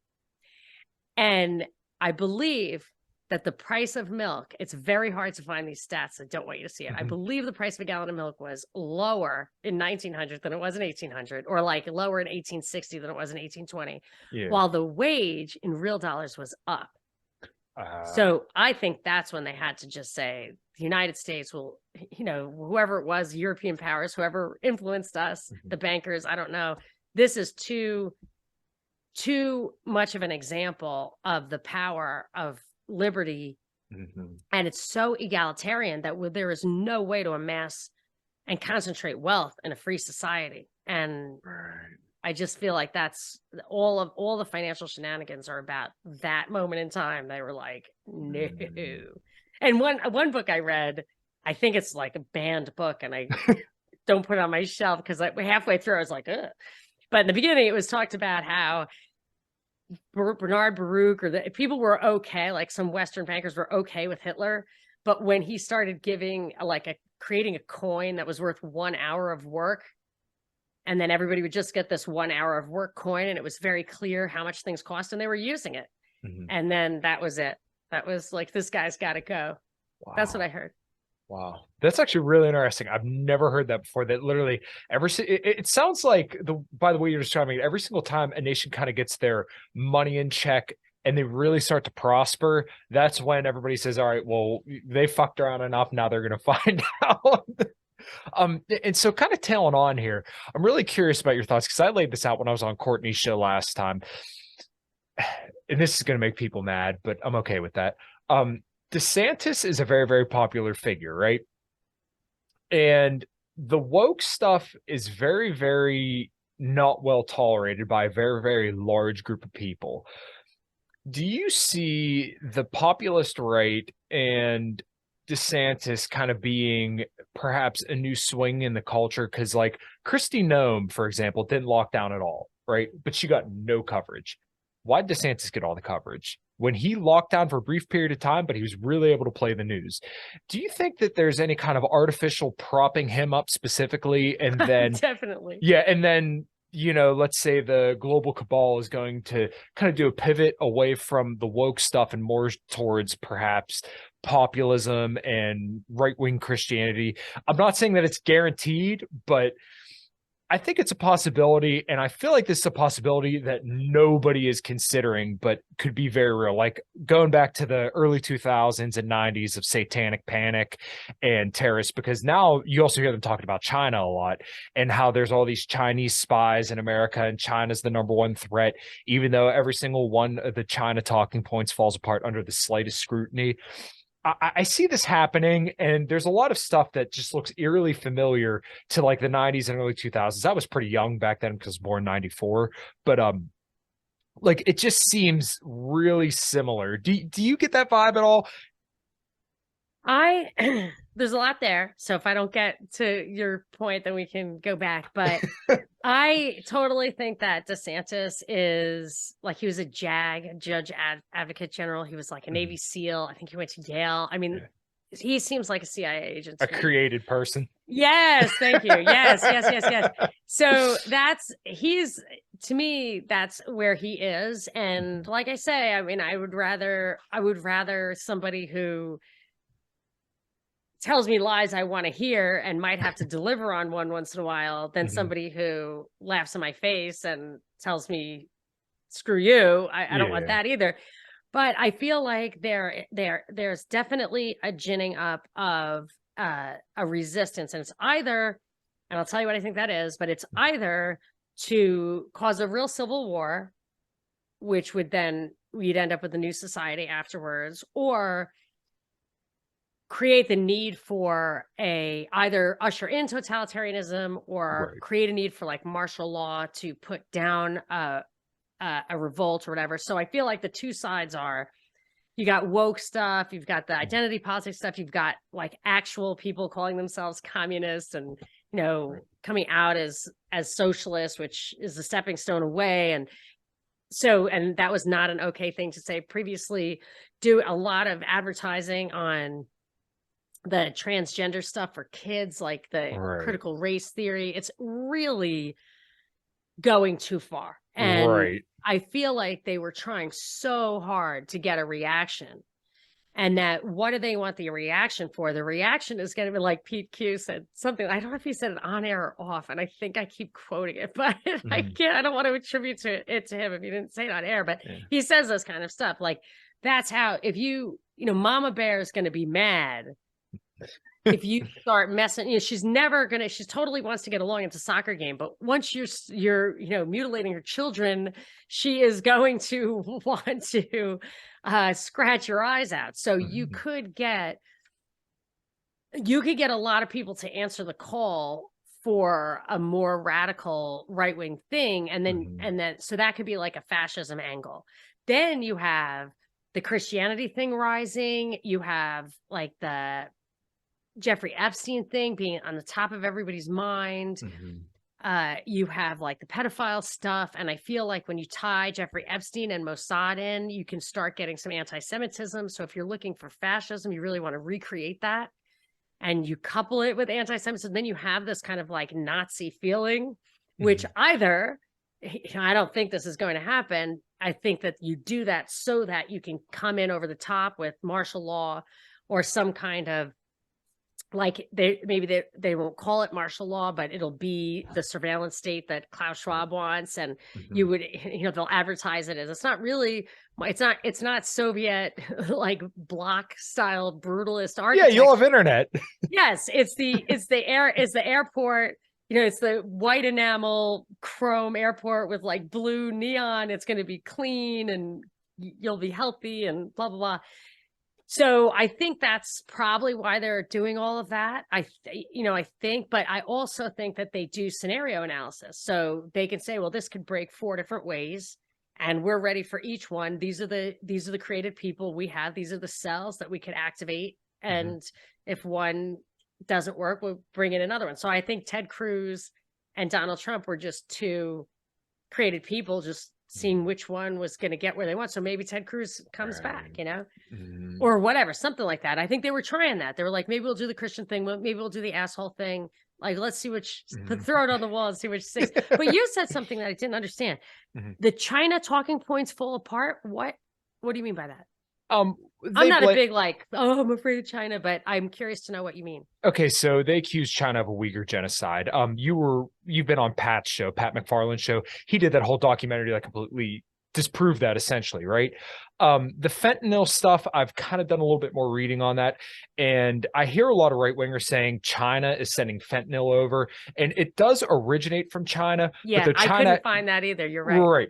And I believe that the price of milk, it's very hard to find these stats. I don't want you to see it. I believe the price of a gallon of milk was lower in 1900 than it was in 1800, or lower in 1860 than it was in 1820, while the wage in real dollars was up. So I think that's when they had to just say, the United States will, whoever it was, European powers, whoever influenced us, the bankers, I don't know. This is too much of an example of the power of liberty. And it's so egalitarian that there is no way to amass and concentrate wealth in a free society. And I just feel like that's all the financial shenanigans are about that moment in time. They were like, no. And one book I read, I think it's like a banned book, and I don't put it on my shelf because halfway through I was like, ugh. But in the beginning, it was talked about how Bernard Baruch, or the people were okay, like some Western bankers were okay with Hitler, but when he started giving creating a coin that was worth 1 hour of work, and then everybody would just get this 1 hour of work coin, and it was very clear how much things cost, and they were using it. And then that was it. That was like, this guy's got to go. Wow. That's what I heard. Wow. That's actually really interesting. I've never heard that before. That literally it sounds like by the way you're describing it, every single time a nation kind of gets their money in check and they really start to prosper, that's when everybody says, all right, well, they fucked around enough. Now they're going to find out. And so kind of tailing on here, I'm really curious about your thoughts, because I laid this out when I was on Courtney's show last time. And this is going to make people mad, but I'm okay with that. DeSantis is a very, very popular figure, right? And the woke stuff is very, very not well tolerated by a very, very large group of people. Do you see the populist right and DeSantis kind of being perhaps a new swing in the culture? Because Kristi Noem, for example, didn't lock down at all, right? But she got no coverage. Why did DeSantis get all the coverage? When he locked down for a brief period of time, but he was really able to play the news. Do you think that there's any kind of artificial propping him up specifically? And then definitely. Yeah. And then, let's say the global cabal is going to kind of do a pivot away from the woke stuff and more towards perhaps populism and right-wing Christianity. I'm not saying that it's guaranteed, but I think it's a possibility, and I feel like this is a possibility that nobody is considering, but could be very real. Like going back to the early 2000s and 90s of satanic panic and terrorists, because now you also hear them talking about China a lot and how there's all these Chinese spies in America, and China's the number one threat, even though every single one of the China talking points falls apart under the slightest scrutiny. I see this happening, and there's a lot of stuff that just looks eerily familiar to the 90s and early 2000s. I was pretty young back then because I was born in 94, but it just seems really similar. Do you get that vibe at all? There's a lot there. So if I don't get to your point, then we can go back. But I totally think that DeSantis is he was a judge advocate general. He was like a Navy SEAL. I think he went to Yale. I mean, he seems like a CIA agent. A created person. Yes. Thank you. Yes. So to me, that's where he is. And like I say, I mean, I would rather somebody who tells me lies I want to hear and might have to deliver on one once in a while than somebody who laughs in my face and tells me, screw you. I don't want that either. But I feel like there's definitely a ginning up of a resistance. And it's either, and I'll tell you what I think that is, but it's either to cause a real civil war, which would then we'd end up with a new society afterwards, or create the need for either usher in totalitarianism or create a need for like martial law to put down a revolt or whatever. So I feel like the two sides are, you got woke stuff, you've got the identity politics stuff, you've got like actual people calling themselves communists and, coming out as socialists, which is a stepping stone away. And that was not an okay thing to say previously. Do a lot of advertising on the transgender stuff for kids, like the critical race theory. It's really going too far. And I feel like they were trying so hard to get a reaction. And that, what do they want the reaction for? The reaction is going to be like Pete Q said something. I don't know if he said it on air or off, and I think I keep quoting it, but I don't want to attribute it to him if he didn't say it on air, but he says this kind of stuff. Like, that's how, if Mama Bear is going to be mad if you start messing, she's totally wants to get along into soccer game, but once you're mutilating her children, she is going to want to scratch your eyes out. So you could get a lot of people to answer the call for a more radical right-wing thing. And then, so that could be like a fascism angle. Then you have the Christianity thing rising. You have like the Jeffrey Epstein thing being on the top of everybody's mind. You have like the pedophile stuff. And I feel like when you tie Jeffrey Epstein and Mossad in, you can start getting some anti-Semitism. So if you're looking for fascism, you really want to recreate that. And you couple it with anti-Semitism, then you have this kind of like Nazi feeling, which either, I don't think this is going to happen. I think that you do that so that you can come in over the top with martial law or some kind of, like they won't call it martial law, but it'll be the surveillance state that Klaus Schwab wants. And you would, they'll advertise it as, it's not Soviet, like bloc style brutalist architecture. Yeah, you'll have internet. Yes. It's the airport, it's the white enamel chrome airport with like blue neon. It's going to be clean and you'll be healthy and blah, blah, blah. So I think that's probably why they're doing all of that. I think, but I also think that they do scenario analysis. So they can say, well, this could break 4 different ways and we're ready for each one. These are the creative people we have. These are the cells that we could activate. And if one doesn't work, we'll bring in another one. So I think Ted Cruz and Donald Trump were just two creative people, just seeing which one was going to get where they want. So maybe Ted Cruz comes back, or whatever, something like that. I think they were trying that. They were like, maybe we'll do the Christian thing. Maybe we'll do the asshole thing. Like, let's see which, throw it on the wall and see which sticks. But you said something that I didn't understand. The China talking points fall apart. What do you mean by that? I'm not a big I'm afraid of China, but I'm curious to know what you mean. Okay, so they accused China of a Uyghur genocide. You've been on Pat McFarland's show. He did that whole documentary that completely disproved that, essentially, right? The fentanyl stuff, I've kind of done a little bit more reading on that, and I hear a lot of right-wingers saying China is sending fentanyl over, and it does originate from China. Yeah, but I couldn't find that either. You're right. Right.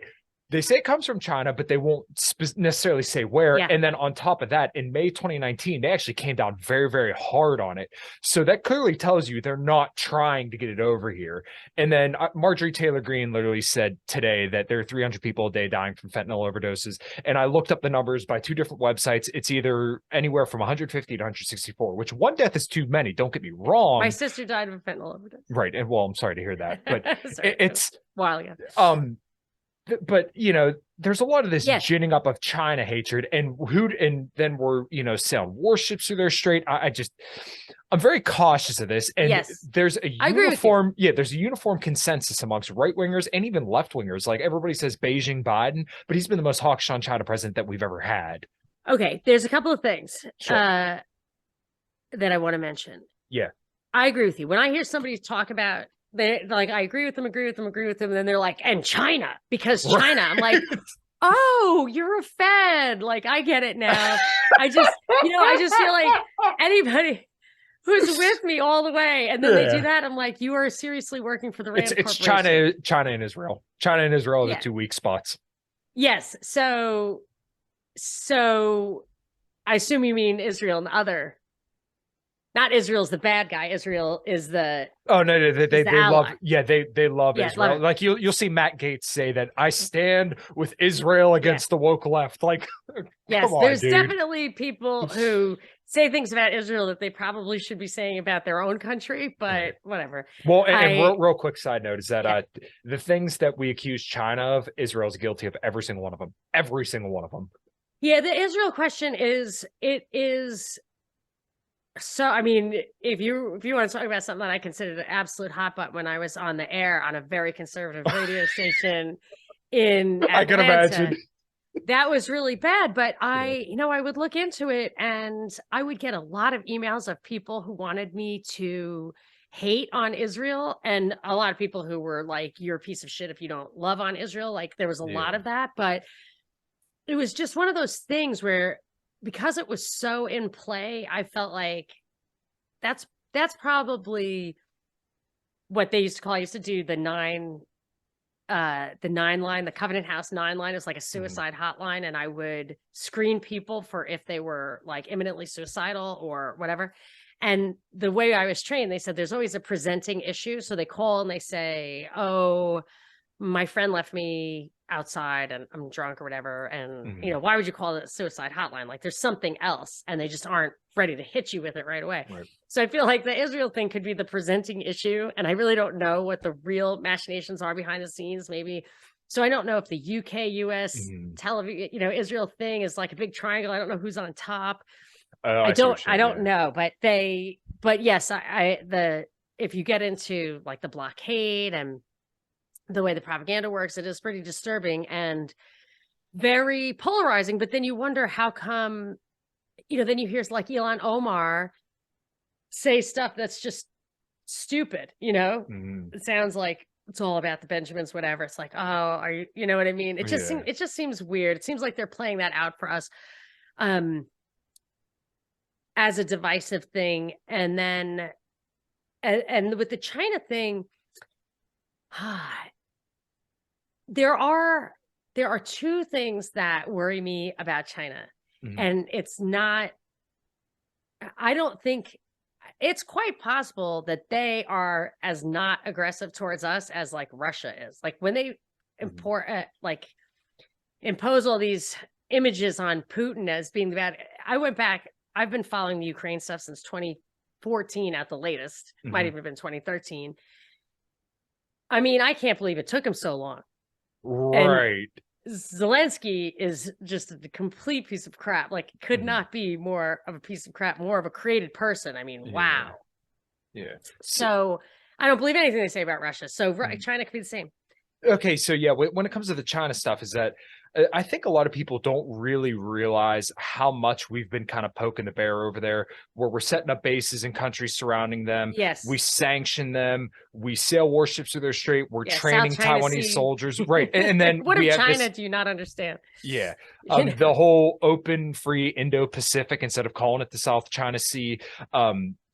They say it comes from China, but they won't necessarily say where. Yeah. And then on top of that, in May 2019, they actually came down very, very hard on it. So that clearly tells you they're not trying to get it over here. And then Marjorie Taylor Greene literally said today that there are 300 people a day dying from fentanyl overdoses. And I looked up the numbers by 2 different websites. It's either anywhere from 150 to 164, which one death is too many. Don't get me wrong. My sister died of a fentanyl overdose. Right. And well, I'm sorry to hear that, but it's a while ago. But there's a lot of this ginning up of China hatred, and then we're sailing warships through their strait. I'm very cautious of this, and there's a uniform consensus amongst right wingers and even left wingers. Like, everybody says Beijing Biden, but he's been the most hawkish on China president that we've ever had. Okay, there's a couple of things. Sure. that I want to mention. Yeah. I agree with you. When I hear somebody talk about I agree with them, and then they're like, and China, because China, I'm like, oh, you're a Fed. Like, I get it now. I just feel like anybody who's with me all the way, and then they do that, I'm like, you are seriously working for the Rand Corporation. It's China and Israel. China and Israel are the two weak spots. Yes. So I assume you mean Israel and the other. Not Israel's the bad guy. Israel is the they love they love Israel. Like you'll see Matt Gaetz say that I stand with Israel against the woke left. Like, yes, come on, there's dude. definitely people who say things about Israel that they probably should be saying about their own country, but whatever. Well, and real quick side note is that the things that we accuse China of, Israel's guilty of every single one of them. Every single one of them. Yeah, the Israel question is so, I mean, if you want to talk about something that I considered an absolute hot button when I was on the air on a very conservative radio station in Atlanta, I can imagine. That was really bad, but I would look into it and I would get a lot of emails of people who wanted me to hate on Israel, and a lot of people who were like, you're a piece of shit if you don't love on Israel. Like, there was a lot of that, but it was just one of those things where, because it was so in play, I felt like that's probably what they used to call. I used to do the 9 line, the Covenant House 9 line is like a suicide hotline, and I would screen people for if they were like imminently suicidal or whatever. And the way I was trained, they said there's always a presenting issue. So they call and they say, oh, my friend left me outside and I'm drunk or whatever. And, why would you call it a suicide hotline? Like, there's something else, and they just aren't ready to hit you with it right away. Right. So I feel like the Israel thing could be the presenting issue. And I really don't know what the real machinations are behind the scenes, maybe. So I don't know if the UK, US television, Israel thing is like a big triangle. I don't know who's on top. I don't know, but yes, if you get into like the blockade and the way the propaganda works, it is pretty disturbing and very polarizing. But then you wonder how come, then you hear like Ilhan Omar say stuff that's just stupid, It sounds like it's all about the Benjamins, whatever. It's like, oh, are you, you know what I mean? It just seems weird. It seems like they're playing that out for us as a divisive thing. And then, and with the China thing, there are two things that worry me about China. And I don't think it's quite possible that they are as not aggressive towards us as like Russia is. Like, when they impose all these images on Putin as being the bad. I went back. I've been following the Ukraine stuff since 2014 at the latest. Might even have been 2013. I mean, I can't believe it took him so long. Right. And Zelensky is just a complete piece of crap. Like, could not be more of a piece of crap, more of a created person. I mean, wow. Yeah. So I don't believe anything they say about Russia. So China could be the same. Okay. So when it comes to the China stuff, is that I think a lot of people don't really realize how much we've been kind of poking the bear over there, where we're setting up bases in countries surrounding them. Yes. We sanction them. We sail warships through their strait. We're training Taiwanese soldiers. Right. And then what if China do you not understand? Yeah. The whole open, free Indo-Pacific, instead of calling it the South China Sea,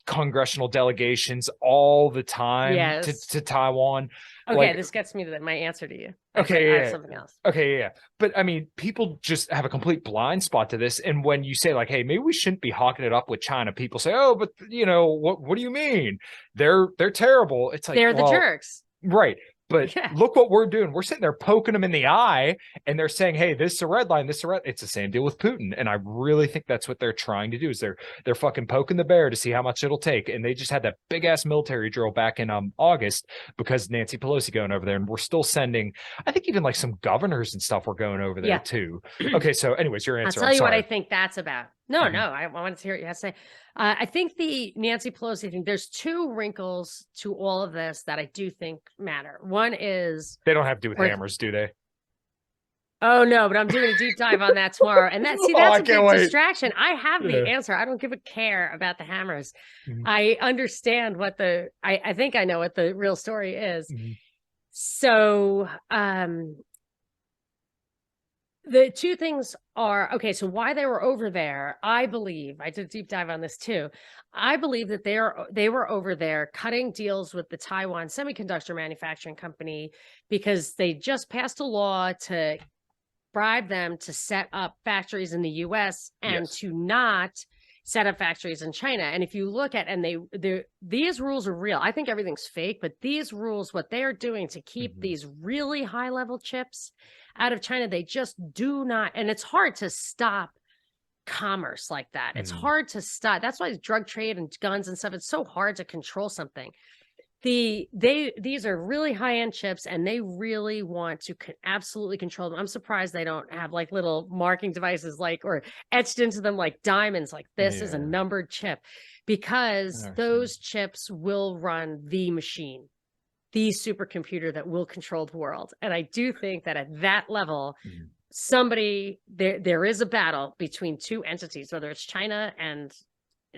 congressional delegations all the time to Taiwan. Okay, this gets me to my answer to you. Okay, I have something else. Okay, yeah. But I mean, people just have a complete blind spot to this. And when you say like, hey, maybe we shouldn't be hawking it up with China, people say, oh, but what do you mean? They're terrible. It's like, they're the jerks. Right. But look what we're doing. We're sitting there poking them in the eye, and they're saying, hey, this is a red line. This is a red. It's the same deal with Putin. And I really think that's what they're trying to do, is they're fucking poking the bear to see how much it'll take. And they just had that big ass military drill back in August because Nancy Pelosi going over there. And we're still sending, I think even like some governors and stuff were going over there too. Okay. So anyways, your answer. I'll tell you what I think that's about. No, I wanted to hear what you had to say. I think the Nancy Pelosi thing, there's two wrinkles to all of this that I do think matter. One is... They don't have to do with hammers, do they? Oh no, but I'm doing a deep dive on that tomorrow. And that's a big distraction. I have the answer. I don't give a care about the hammers. Mm-hmm. I understand what I think I know what the real story is. Mm-hmm. So the two things are, okay, so why they were over there, I believe, I did a deep dive on this too. I believe that they were over there cutting deals with the Taiwan Semiconductor Manufacturing Company because they just passed a law to bribe them to set up factories in the US and to not set up factories in China. And if you look at, and these rules are real. I think everything's fake, but these rules, what they are doing to keep these really high level chips out of China, they just do not. And it's hard to stop commerce like that. It's hard to stop. That's why drug trade and guns and stuff, it's so hard to control something. These are really high-end chips, and they really want to absolutely control them. I'm surprised they don't have like little marking devices or etched into them like diamonds, like this is a numbered chip, because those chips will run the machine, the supercomputer that will control the world. And I do think that at that level, there is a battle between two entities, whether it's China and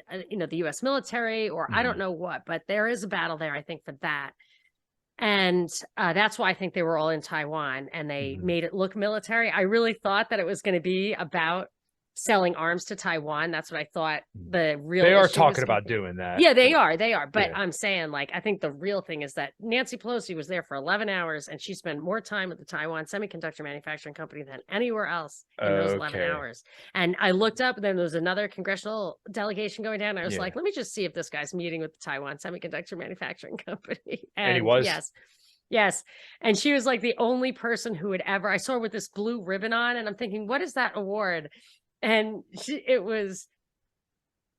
the U.S. military, or I don't know what, but there is a battle there, I think, for that. And that's why I think they were all in Taiwan, and they made it look military. I really thought that it was going to be about selling arms to Taiwan. That's what I thought the real They are talking about doing that. Yeah, they are. But I'm saying, I think the real thing is that Nancy Pelosi was there for 11 hours, and she spent more time with the Taiwan Semiconductor Manufacturing Company than anywhere else in those 11 hours. And I looked up, and then there was another congressional delegation going down. And I was like, let me just see if this guy's meeting with the Taiwan Semiconductor Manufacturing Company. And he was? Yes. And she was like the only person who had ever, I saw her with this blue ribbon on, and I'm thinking, what is that award? And it was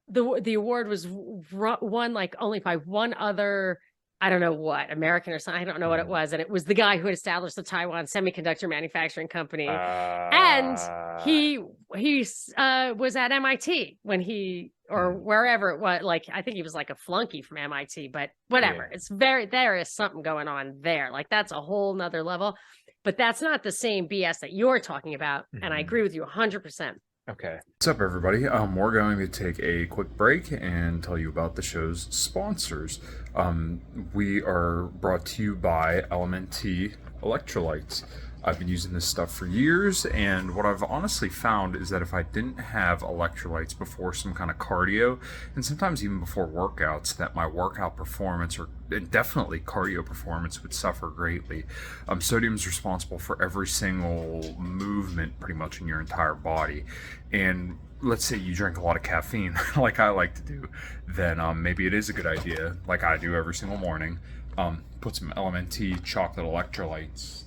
the award was won only by one other, I don't know what, American or something. I don't know what it was. And it was the guy who had established the Taiwan Semiconductor Manufacturing Company. And he was at MIT when or wherever it was. I think he was a flunky from MIT, but whatever. Yeah. There is something going on there. That's a whole nother level. But that's not the same BS that you're talking about. And I agree with you 100%. Okay. What's up, everybody? We're going to take a quick break and tell you about the show's sponsors. We are brought to you by LMNT Electrolytes. I've been using this stuff for years, and what I've honestly found is that if I didn't have electrolytes before some kind of cardio, and sometimes even before workouts, that my workout performance, or definitely cardio performance, would suffer greatly. Sodium is responsible for every single movement pretty much in your entire body, and let's say you drink a lot of caffeine like I like to do, then maybe it is a good idea, like I do every single morning, put some LMNT chocolate electrolytes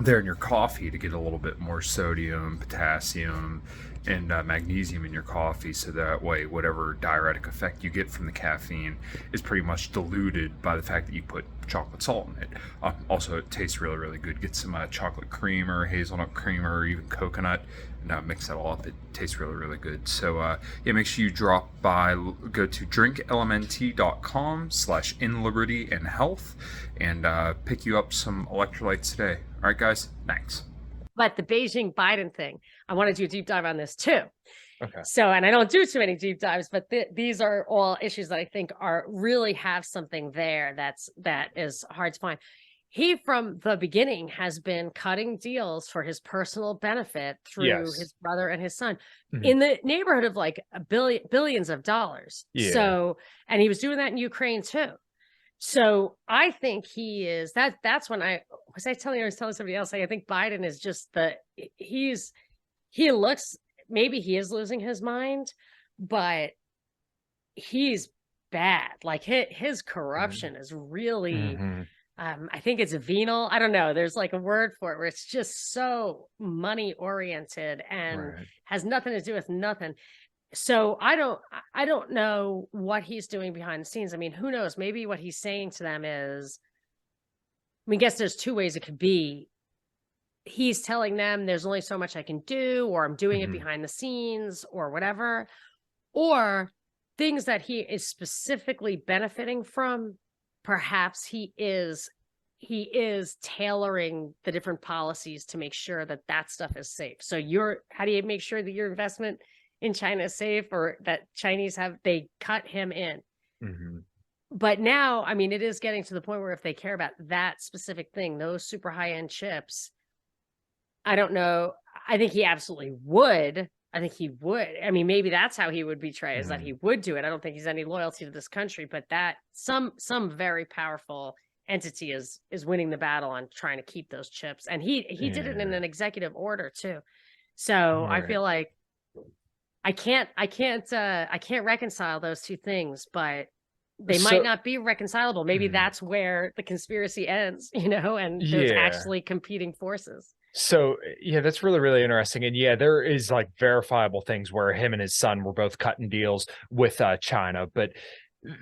there in your coffee to get a little bit more sodium, potassium, and magnesium in your coffee, so that way whatever diuretic effect you get from the caffeine is pretty much diluted by the fact that you put chocolate salt in it. Also, it tastes really, really good. Get some chocolate cream or hazelnut cream or even coconut, and mix that all up. It tastes really, really good. So make sure you drop by, go to drinklmnt.com/inlibertyandhealth and pick you up some electrolytes today. All right, guys, thanks. But the Beijing Biden thing, I want to do a deep dive on this too. Okay. So, and I don't do too many deep dives, but these are all issues that I think really have something there that is hard to find. He, from the beginning, has been cutting deals for his personal benefit through his brother and his son in the neighborhood of billions of dollars. Yeah. So, and he was doing that in Ukraine too. So I think he is that's when I was telling somebody else, I think Biden is just maybe he is losing his mind, but he's bad. His corruption is really, I think it's venal. I don't know. There's a word for it where it's just so money oriented and has nothing to do with nothing. So I don't know what he's doing behind the scenes. I mean, who knows? Maybe what he's saying to them is, I guess there's two ways it could be. He's telling them there's only so much I can do, or I'm doing it behind the scenes, or whatever, or things that he is specifically benefiting from. Perhaps he is he is tailoring the different policies to make sure that that stuff is safe. So how do you make sure that your investment in China is safe, or that Chinese they cut him in? Mm-hmm. But now, I mean, it is getting to the point where if they care about that specific thing, those super high-end chips, I don't know. I think he absolutely would. I think he would. I mean, maybe that's how he would betray, is that he would do it. I don't think he's any loyalty to this country, but that some very powerful entity is winning the battle on trying to keep those chips. And he did it in an executive order too. So I feel like I can't reconcile those two things, but they might not be reconcilable. Maybe that's where the conspiracy ends, and there's actually competing forces. So yeah, that's really, really interesting. And yeah, there is like verifiable things where him and his son were both cutting deals with China. But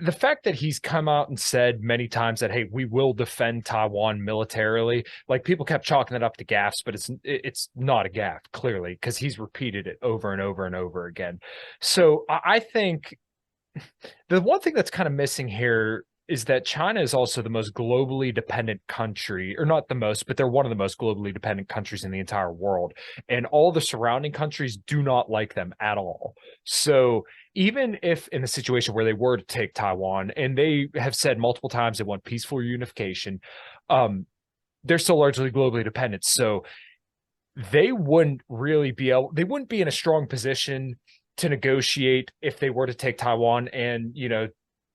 the fact that he's come out and said many times that, hey, we will defend Taiwan militarily, like people kept chalking that up to gaffes, but it's not a gaffe, clearly, because he's repeated it over and over and over again. So I think the one thing that's kind of missing here is that China is also the most globally dependent country, or not the most, but they're one of the most globally dependent countries in the entire world. And all the surrounding countries do not like them at all. So even if in a situation where they were to take Taiwan, and they have said multiple times they want peaceful unification, they're still largely globally dependent. So they wouldn't be in a strong position to negotiate if they were to take Taiwan and,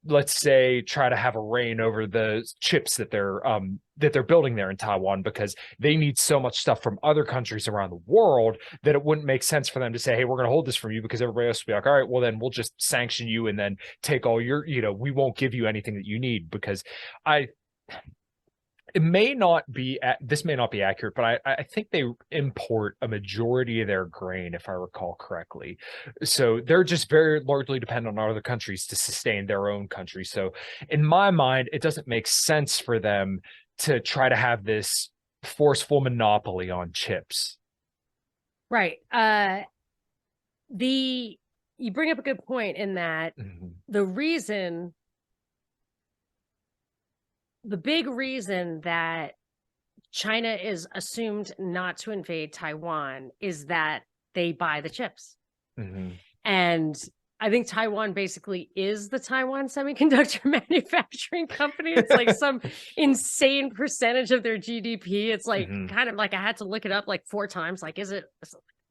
let's say try to have a reign over the chips that they're building there in Taiwan, because they need so much stuff from other countries around the world that it wouldn't make sense for them to say, hey, we're going to hold this from you, because everybody else would be like, all right, well then we'll just sanction you and then take all your, we won't give you anything that you need. Because this may not be accurate, but I think they import a majority of their grain, if I recall correctly. So they're just very largely dependent on other countries to sustain their own country. So in my mind, it doesn't make sense for them to try to have this forceful monopoly on chips. Right. You bring up a good point in that the big reason that China is assumed not to invade Taiwan is that they buy the chips. Mm-hmm. And I think Taiwan basically is the Taiwan Semiconductor Manufacturing Company. It's like some insane percentage of their GDP. It's like kind of like, I had to look it up like 4 times. Like, is it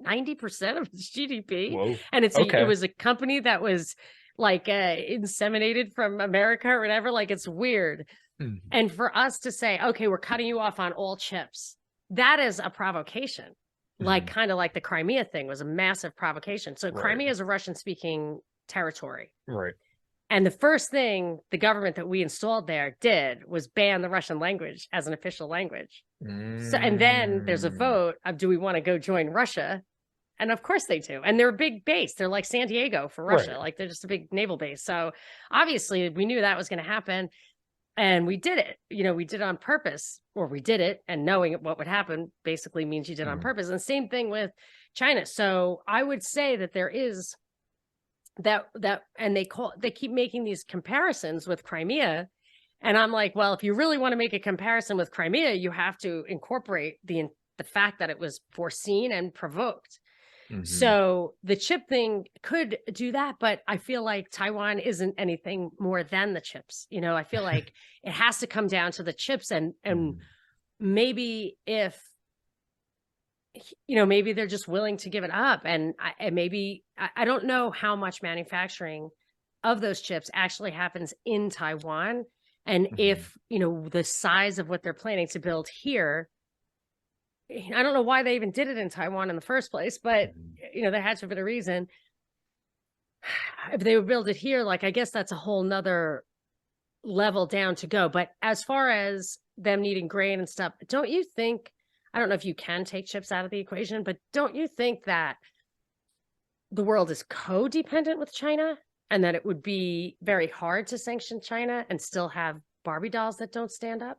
90% of its GDP? Whoa. And it was a company that was like inseminated from America or whatever. Like, it's weird. And for us to say, okay, we're cutting you off on all chips, that is a provocation. Like, kind of like the Crimea thing was a massive provocation. So Crimea is a Russian-speaking territory. Right. And the first thing the government that we installed there did was ban the Russian language as an official language. So, and then there's a vote of, do we want to go join Russia? And of course they do. And they're a big base. They're like San Diego for Russia. Right. Like, they're just a big naval base. So obviously we knew that was going to happen. And we did it, we did it on purpose, or we did it, and knowing what would happen basically means you did it on purpose. And same thing with China. So I would say that there is that, and they keep making these comparisons with Crimea. And I'm like, well, if you really want to make a comparison with Crimea, you have to incorporate the fact that it was foreseen and provoked. So the chip thing could do that, but I feel like Taiwan isn't anything more than the chips. I feel like it has to come down to the chips, and maybe if, maybe they're just willing to give it up. And I don't know how much manufacturing of those chips actually happens in Taiwan. And if, the size of what they're planning to build here, I don't know why they even did it in Taiwan in the first place, but there had to have been a reason. If they would build it here, like, I guess that's a whole nother level down to go. But as far as them needing grain and stuff, don't you think, I don't know if you can take chips out of the equation, but don't you think that the world is codependent with China, and that it would be very hard to sanction China and still have Barbie dolls that don't stand up?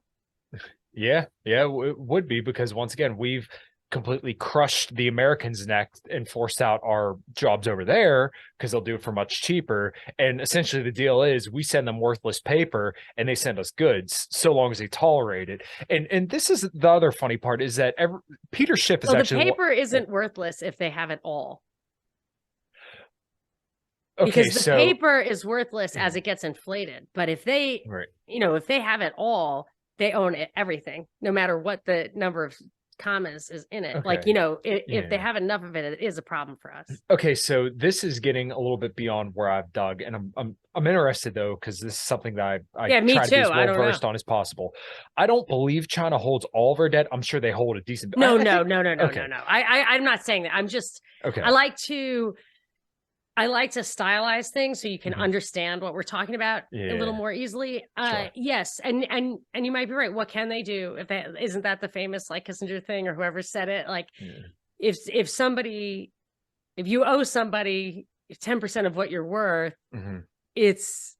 Yeah, it would be, because once again, we've completely crushed the Americans' neck and forced out our jobs over there because they'll do it for much cheaper. And essentially the deal is we send them worthless paper and they send us goods so long as they tolerate it. And this is the other funny part is that Peter Schiff is actually... the paper isn't worthless if they have it all. Okay, because the paper is worthless as it gets inflated. But if they, if they have it all, they own everything, no matter what the number of commas is in it. Like, if they have enough of it, it is a problem for us. Okay, so this is getting a little bit beyond where I've dug, and I'm interested though, because this is something that I try to be as well versed on as possible. I don't believe China holds all of our debt. I'm sure they hold a decent. No. I'm not saying that. I'm just I like to stylize things so you can understand what we're talking about a little more easily. Yes. And you might be right. What can they do? Isn't that the famous like Kissinger thing or whoever said it? Like if you owe somebody 10% of what you're worth, it's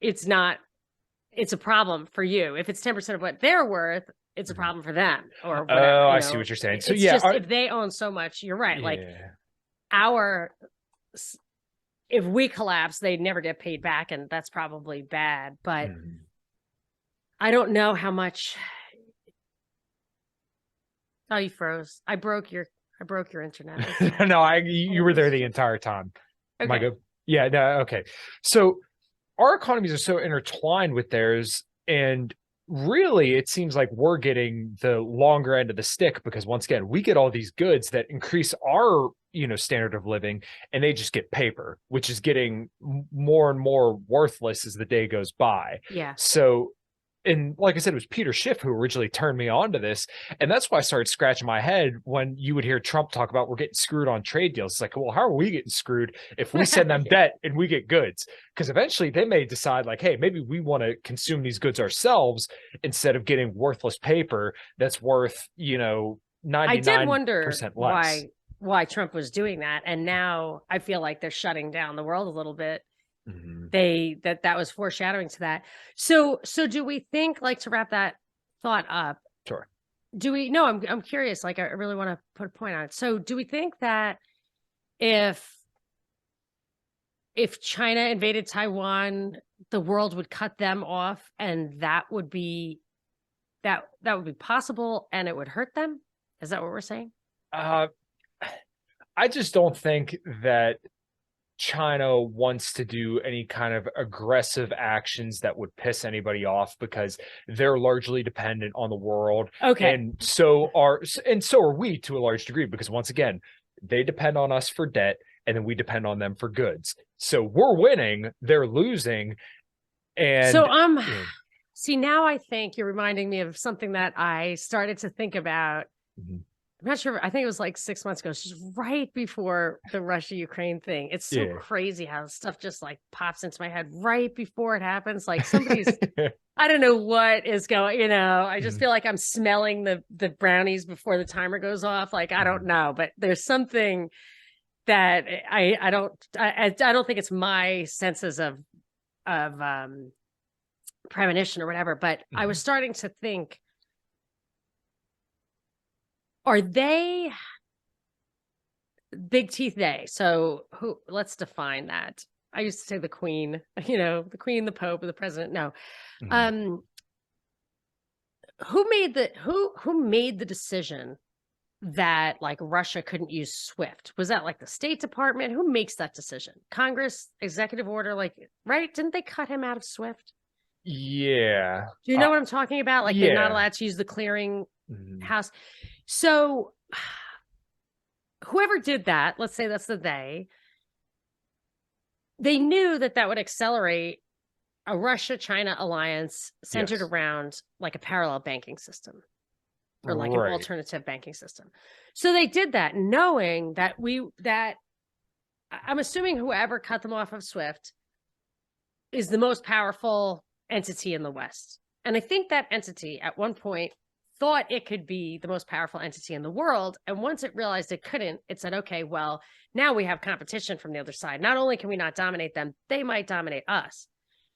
a problem for you. If it's 10% of what they're worth, it's a problem for them or whatever. Oh, I see what you're saying. So if they own so much, you're right. Like if we collapse, they never get paid back, and that's probably bad. But I don't know how much. Oh, you froze. I broke your internet. No, you were there the entire time. Okay. Am I good? Yeah. No. Okay. So our economies are so intertwined with theirs, and really, it seems like we're getting the longer end of the stick because once again, we get all these goods that increase our standard of living, and they just get paper, which is getting more and more worthless as the day goes by. Yeah. So, and like I said, it was Peter Schiff who originally turned me on to this. And that's why I started scratching my head when you would hear Trump talk about we're getting screwed on trade deals. It's like, well, how are we getting screwed if we send them debt and we get goods? Because eventually they may decide like, hey, maybe we want to consume these goods ourselves instead of getting worthless paper that's worth, 99% I did wonder less. Why Trump was doing that. And now I feel like they're shutting down the world a little bit. That was foreshadowing to that. So do we think, like, to wrap that thought up? Sure. I'm curious. Like, I really want to put a point on it. So do we think that if China invaded Taiwan, the world would cut them off, and that would be possible, and it would hurt them? Is that what we're saying? I just don't think that China wants to do any kind of aggressive actions that would piss anybody off because they're largely dependent on the world. Okay. And so are we to a large degree, because once again, they depend on us for debt and then we depend on them for goods. So we're winning, they're losing. And so see, now I think you're reminding me of something that I started to think about. I'm not sure. I think it was like 6 months ago. It's just right before the Russia-Ukraine thing. It's so crazy how stuff just like pops into my head right before it happens. Like somebody's, I don't know what is going, I just feel like I'm smelling the brownies before the timer goes off. Like, I don't know, but there's something that I don't think it's my senses of premonition or whatever, but I was starting to think, are they big teeth they? So let's define that. I used to say the queen, the queen, the pope, or the president. No. Who made the decision that like Russia couldn't use SWIFT? Was that like the State Department? Who makes that decision? Congress, executive order, like, right? Didn't they cut him out of SWIFT? Yeah. Do you know what I'm talking about? Like they're not allowed to use the clearing house. So whoever did that, let's say that's they knew that would accelerate a Russia-China alliance centered around like a parallel banking system or like an alternative banking system. So they did that knowing that I'm assuming whoever cut them off of SWIFT is the most powerful entity in the West. And I think that entity at one point thought it could be the most powerful entity in the world. And once it realized it couldn't, it said, okay, well, now we have competition from the other side. Not only can we not dominate them, they might dominate us.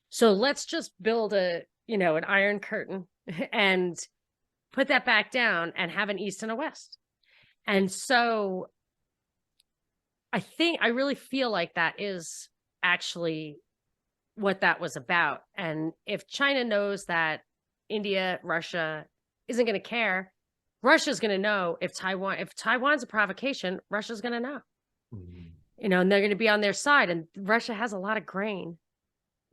So let's just build an iron curtain and put that back down and have an East and a West. And so I really feel like that is actually what that was about. And if China knows that India, Russia isn't going to care, Russia's going to know if Taiwan's a provocation, Russia's going to know, you know, and they're going to be on their side. And Russia has a lot of grain,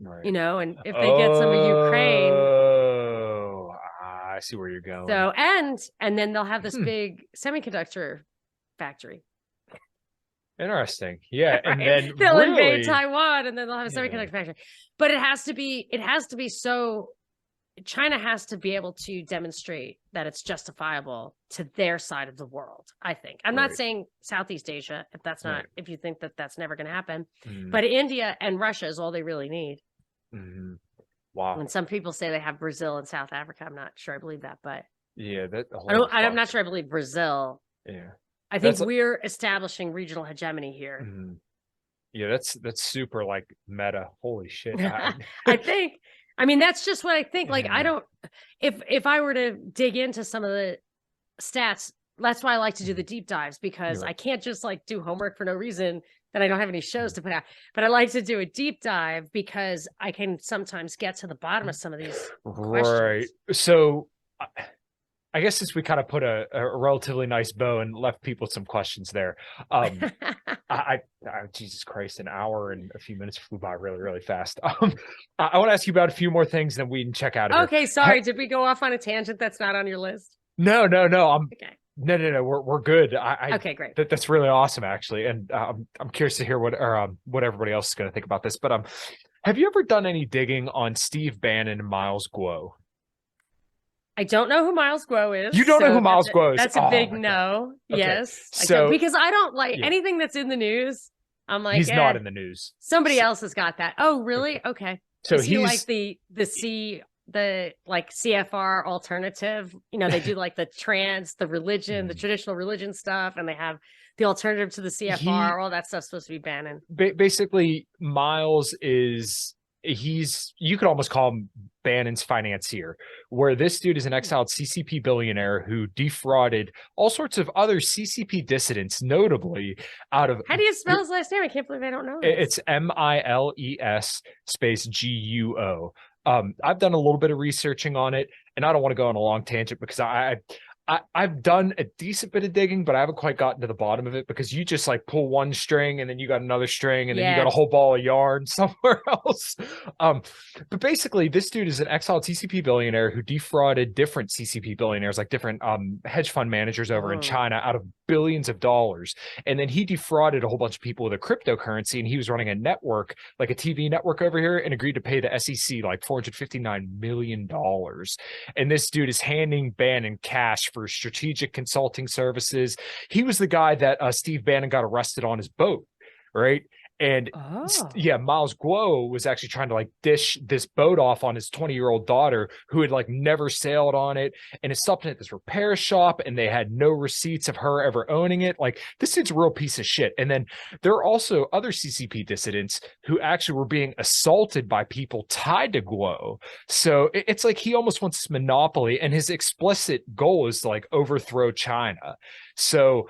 right. You know, and if they get some of Ukraine. Oh, I see where you're going. So, and then they'll have this big semiconductor factory. Interesting. Yeah. Right? And then they'll really invade Taiwan and then they'll have a semiconductor factory. But it has to be so China has to be able to demonstrate that it's justifiable to their side of the world, I think. I'm not saying Southeast Asia, if that's not, if you think that that's never going to happen, but India and Russia is all they really need. Wow. And some people say they have Brazil and South Africa. I'm not sure I believe that, but yeah, I'm not sure I believe Brazil. Yeah. I think we're establishing regional hegemony here. Yeah, that's super like meta. Holy shit. I mean, that's just what I think. Like, I don't, if I were to dig into some of the stats, that's why I like to do the deep dives, because I can't just like do homework for no reason. Then I don't have any shows to put out, but I like to do a deep dive because I can sometimes get to the bottom of some of these questions. Right. So I guess since we kind of put a relatively nice bow and left people with some questions there, Jesus Christ, an hour and a few minutes flew by really, really fast. I want to ask you about a few more things, then we can check out of here. Okay, sorry. Did we go off on a tangent that's not on your list? No. Okay. No. We're good. Okay, great. That's really awesome, actually, and I'm curious to hear what everybody else is going to think about this. But have you ever done any digging on Steve Bannon and Miles Guo? I don't know who Miles Guo is. You don't know who Miles Guo is? That's a big no. Okay. Yes. So, because I don't like anything that's in the news. I'm like, he's not in the news. Somebody else has got that. Oh, really? Okay. So he's like the CFR alternative. You know, they do like the religion, the traditional religion stuff, and they have the alternative to the CFR. All that stuff's supposed to be Bannon. Basically, Miles is. You could almost call him Bannon's financier, where this dude is an exiled CCP billionaire who defrauded all sorts of other CCP dissidents, notably out of... How do you spell his last name? I can't believe I don't know this. It's Miles space Guo. I've done a little bit of researching on it, and I don't want to go on a long tangent because I've done a decent bit of digging, but I haven't quite gotten to the bottom of it, because you just like pull one string and then you got another string and then you got a whole ball of yarn somewhere else. But basically, this dude is an exiled CCP billionaire who defrauded different CCP billionaires, like different hedge fund managers over in China, out of billions of dollars. And then he defrauded a whole bunch of people with a cryptocurrency, and he was running a network, like a TV network over here, and agreed to pay the SEC like $459 million. And this dude is handing Bannon cash for strategic consulting services. He was the guy that Steve Bannon got arrested on his boat, right? And Miles Guo was actually trying to like dish this boat off on his 20-year-old daughter, who had like never sailed on it, and it stopped at this repair shop, and they had no receipts of her ever owning it. Like, this dude's a real piece of shit. And then there are also other CCP dissidents who actually were being assaulted by people tied to Guo. So it's like he almost wants this monopoly, and his explicit goal is to like overthrow China. So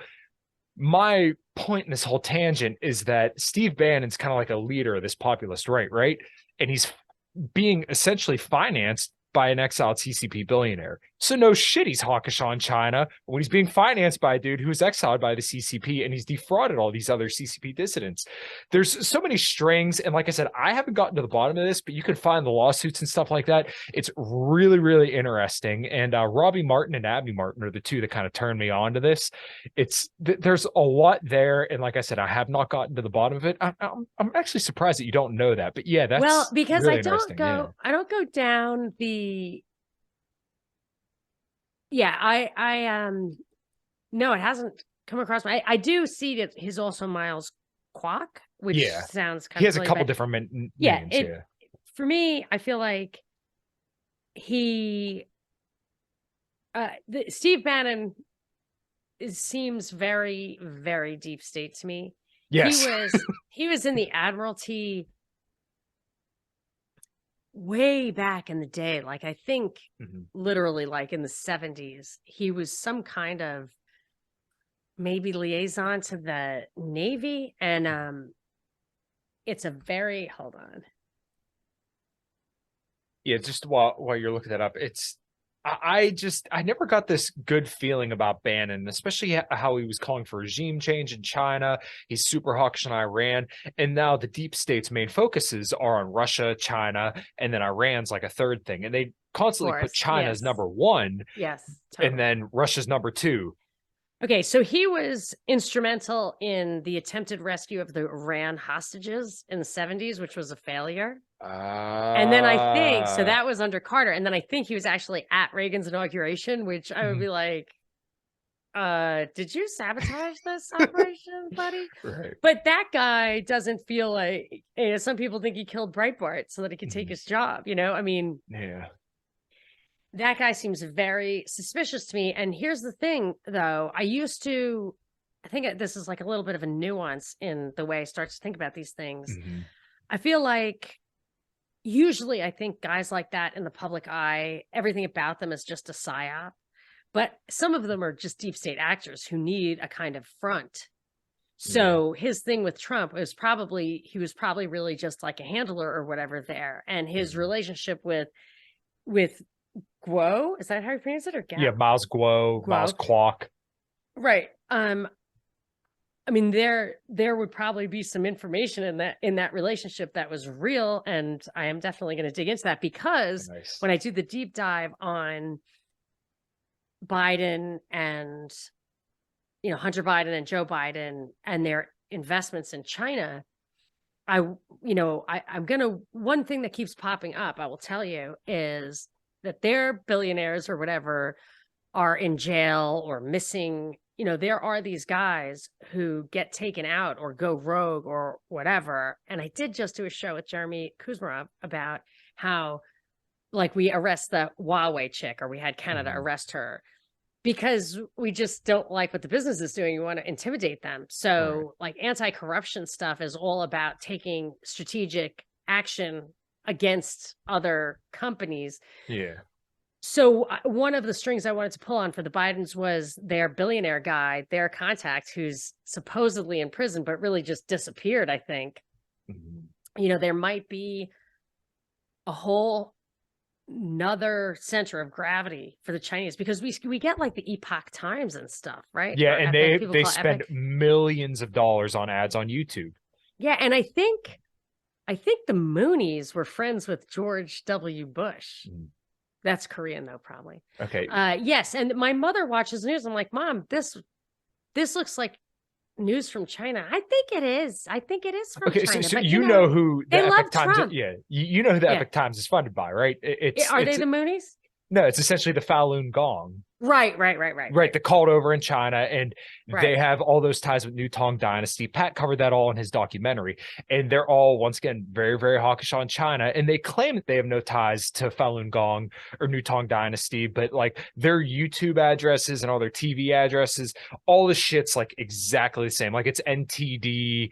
my point in this whole tangent is that Steve Bannon's kind of like a leader of this populist right? And he's being essentially financed by an exiled CCP billionaire. So no shit, he's hawkish on China when he's being financed by a dude who's exiled by the CCP, and he's defrauded all these other CCP dissidents. There's so many strings, and like I said, I haven't gotten to the bottom of this, but you can find the lawsuits and stuff like that. It's really, really interesting. And Robbie Martin and Abby Martin are the two that kind of turned me on to this. There's a lot there, and like I said, I have not gotten to the bottom of it. I'm actually surprised that you don't know that, but yeah, that's because really I don't go down the. Yeah, no, it hasn't come across my. I do see that he's also Miles Kwok, which sounds kind of. He has a couple different names. For me, I feel like Steve Bannon seems very, very deep state to me. Yes, he was in the Admiralty way back in the day, like I think literally like in the 70s. He was some kind of maybe liaison to the Navy. And it's a very, hold on. Yeah, just while you're looking that up, I never got this good feeling about Bannon, especially how he was calling for regime change in China. He's super hawkish on Iran. And now the deep state's main focuses are on Russia, China, and then Iran's like a third thing. And they constantly put China as number one. Yes. Totally. And then Russia's number two. Okay, so he was instrumental in the attempted rescue of the Iran hostages in the 70s, which was a failure. And then I think, so that was under Carter. And then I think he was actually at Reagan's inauguration, which I would be like, did you sabotage this operation, buddy? Right. But that guy doesn't feel like, some people think he killed Breitbart so that he could take his job, I mean. Yeah. That guy seems very suspicious to me. And here's the thing, though. I think this is like a little bit of a nuance in the way I start to think about these things. I feel like usually I think guys like that in the public eye, everything about them is just a psyop. But some of them are just deep state actors who need a kind of front. So his thing with Trump he was probably really just like a handler or whatever there. And his relationship with Guo, is that how you pronounce it? Or Gao? Yeah, Miles Guo, Miles Kwok. Right. I mean, there would probably be some information in that relationship that was real, and I am definitely going to dig into that because when I do the deep dive on Biden and Hunter Biden and Joe Biden and their investments in China, one thing that keeps popping up, I will tell you, is that their billionaires or whatever are in jail or missing. There are these guys who get taken out or go rogue or whatever. And I did just do a show with Jeremy Kuzmarov about how, like, we arrest the Huawei chick, or we had Canada arrest her because we just don't like what the business is doing. We want to intimidate them. So like anti-corruption stuff is all about taking strategic action against other companies. Yeah. So one of the strings I wanted to pull on for the Bidens was their billionaire guy, their contact, who's supposedly in prison, but really just disappeared, I think. There might be a whole another center of gravity for the Chinese because we get like the Epoch Times and stuff, right? Yeah, and they spend millions of dollars on ads on YouTube. Yeah, and I think the Moonies were friends with George W. Bush. That's Korean, though, probably. Okay. Yes, and my mother watches news. I'm like, Mom, this looks like news from China. I think it is. I think it is from China. Okay, so you know who the Epoch Times? Trump. You know who the Epoch Times is funded by, right? Are they the Moonies? No, it's essentially the Falun Gong. Right. The cult over in China, and they have all those ties with New Tang Dynasty. Pat covered that all in his documentary, and they're all, once again, very, very hawkish on China, and they claim that they have no ties to Falun Gong or New Tang Dynasty, but like their YouTube addresses and all their TV addresses, all the shit's like exactly the same. Like it's NTD.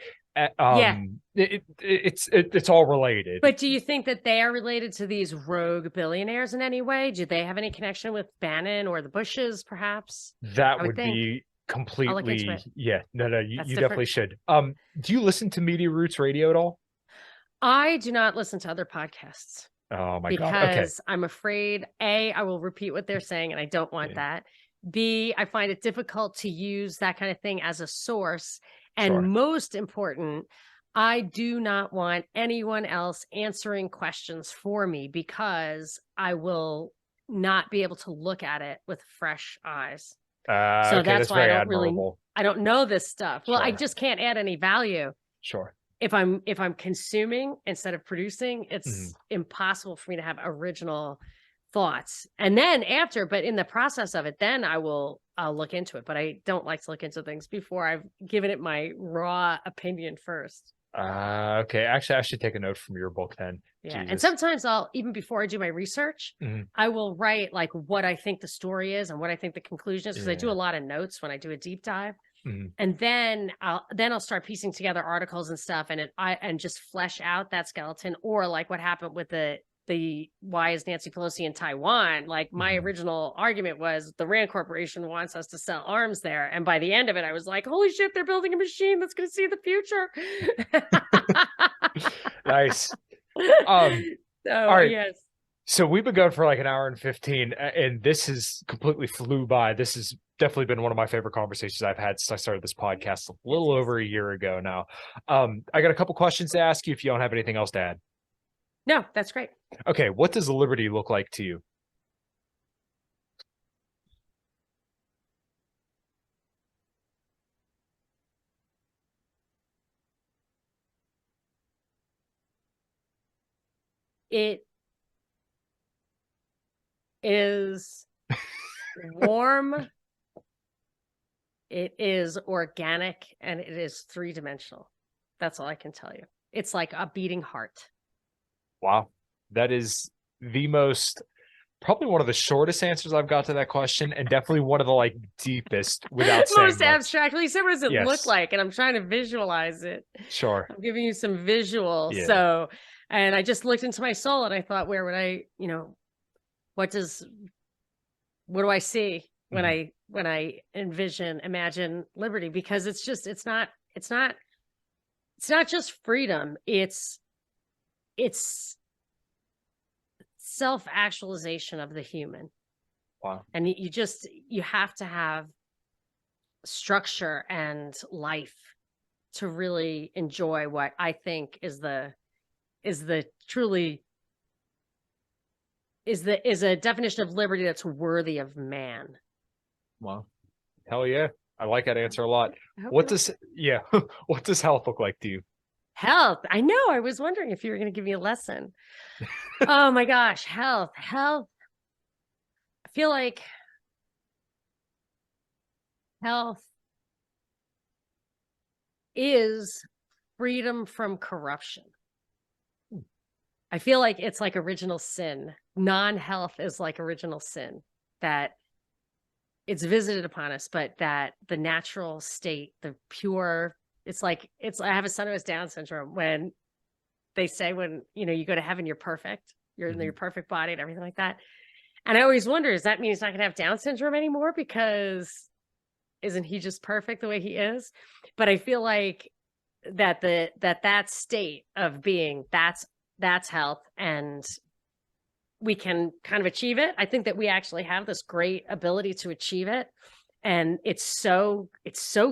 It's all related. But do you think that they are related to these rogue billionaires in any way? Do they have any connection with Bannon or the Bushes, perhaps? That would be completely. Yeah, no, you definitely should. Do you listen to Media Roots Radio at all? I do not listen to other podcasts. Oh my God! Because I'm afraid I will repeat what they're saying, and I don't want that. B, I find it difficult to use that kind of thing as a source. And most important, I do not want anyone else answering questions for me because I will not be able to look at it with fresh eyes. So that's why I don't know this stuff. Well, I just can't add any value. Sure. If I'm consuming instead of producing, it's impossible for me to have original thoughts. And then but in the process of it, then I'll look into it. But I don't like to look into things before I've given it my raw opinion first. Okay. Actually, I should take a note from your book then. Yeah. Jesus. And sometimes even before I do my research, I will write like what I think the story is and what I think the conclusion is, because I do a lot of notes when I do a deep dive. And then I'll start piecing together articles and stuff and just flesh out that skeleton, or like what happened with the why is Nancy Pelosi in Taiwan? Like my original argument was the Rand Corporation wants us to sell arms there. And by the end of it, I was like, holy shit, they're building a machine that's going to see the future. Nice. All right. Yes. So we've been going for like an hour and 15, and this has completely flew by. This has definitely been one of my favorite conversations I've had since I started this podcast a little over a year ago now. I got a couple questions to ask you if you don't have anything else to add. No, that's great. Okay. What does liberty look like to you? It is warm. It is organic, and it is 3-dimensional. That's all I can tell you. It's like a beating heart. Wow. That is probably one of the shortest answers I've got to that question, and definitely one of the like deepest without saying most much. abstract. Well, you said, what does it look like? And I'm trying to visualize it. Sure. I'm giving you some visuals. Yeah. So, and I just looked into my soul and I thought, where would I, what do I see when I imagine liberty? Because it's not just freedom. It's self-actualization of the human. Wow. And you have to have structure and life to really enjoy what I think is a definition of liberty that's worthy of man. Wow. Hell yeah. I like that answer a lot. What does health look like to you? Health. I know. I was wondering if you were going to give me a lesson. Oh my gosh. Health. I feel like health is freedom from corruption. I feel like it's like original sin. Non-health is like original sin, that it's visited upon us, but that the natural state, the pure, I have a son who has Down syndrome. When they say, when, you go to heaven, you're perfect, you're in your perfect body and everything like that. And I always wonder, does that mean he's not going to have Down syndrome anymore? Because isn't he just perfect the way he is? But I feel like that state of being, that's health, and we can kind of achieve it. I think that we actually have this great ability to achieve it. And it's so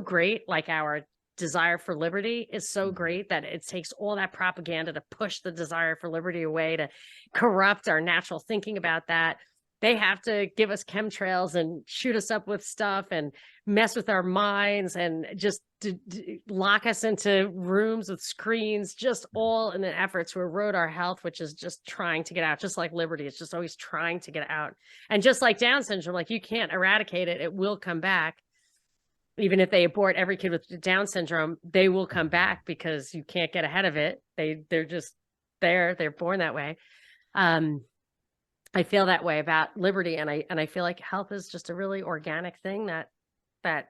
great. Like our desire for liberty is so great that it takes all that propaganda to push the desire for liberty away, to corrupt our natural thinking about that. They have to give us chemtrails and shoot us up with stuff and mess with our minds and just lock us into rooms with screens, just all in an effort to erode our health, which is just trying to get out. Just like liberty, it's just always trying to get out. And just like Down syndrome, like you can't eradicate it. It will come back. Even if they abort every kid with Down syndrome, they will come back because you can't get ahead of it. They're just there. They're born that way. I feel that way about liberty, and I feel like health is just a really organic thing that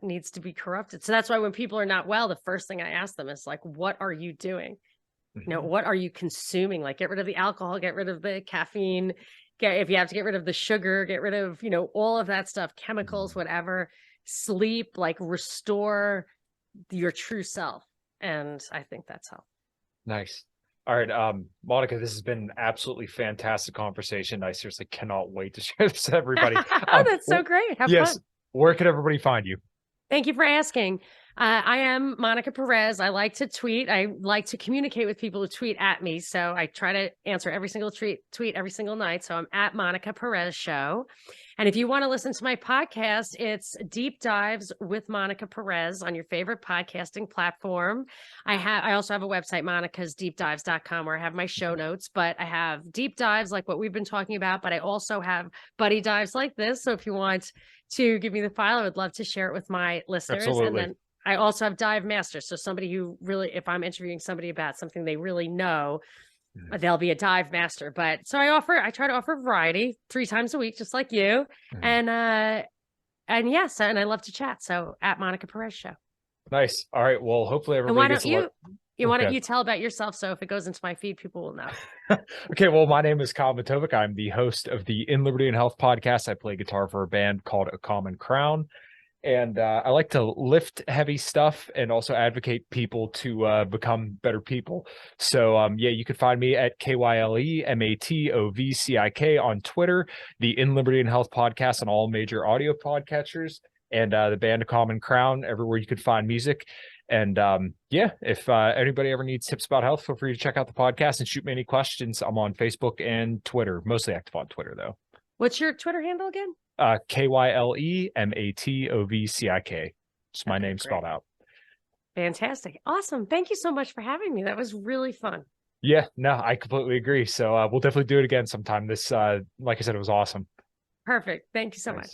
needs to be corrupted. So that's why when people are not well, the first thing I ask them is like, what are you doing? What are you consuming? Like, get rid of the alcohol, get rid of the caffeine, if you have to get rid of the sugar, get rid of, all of that stuff, chemicals, whatever, sleep, like restore your true self. And I think that's health. Nice. All right, Monica, this has been an absolutely fantastic conversation. I seriously cannot wait to share this with everybody. That's so great. Have fun. Where can everybody find you? Thank you for asking. I am Monica Perez. I like to tweet. I like to communicate with people who tweet at me. So I try to answer every single tweet every single night. So I'm at Monica Perez Show. And if you want to listen to my podcast, it's Deep Dives with Monica Perez on your favorite podcasting platform. I also have a website, monicasdeepdives.com, where I have my show notes, but I have deep dives like what we've been talking about, but I also have buddy dives like this. So if you want to give me the file, I would love to share it with my listeners. Absolutely. And then I also have dive masters. So somebody who really, if I'm interviewing somebody about something they really know, they'll be a dive master. But so I try to offer variety 3 times a week, just like you. And yes, and I love to chat. So at Monica Perez Show. Nice. All right. Well, hopefully everybody gets Why don't you tell about yourself? So if it goes into my feed, people will know. Okay. Well, my name is Kyle Matovcik. I'm the host of the In Liberty and Health podcast. I play guitar for a band called A Common Crown. And I like to lift heavy stuff and also advocate people to become better people. So, you can find me at KYLEMATOVCIK on Twitter, the In Liberty and Health podcast on all major audio podcatchers, and the band A Common Crown everywhere you could find music. And if anybody ever needs tips about health, feel free to check out the podcast and shoot me any questions. I'm on Facebook and Twitter, mostly active on Twitter, though. What's your Twitter handle again? KYLEMATOVCIK. It's my name spelled out. Fantastic. Awesome. Thank you so much for having me. That was really fun. Yeah, no, I completely agree. So we'll definitely do it again sometime. This, like I said, it was awesome. Perfect. Thank you so much.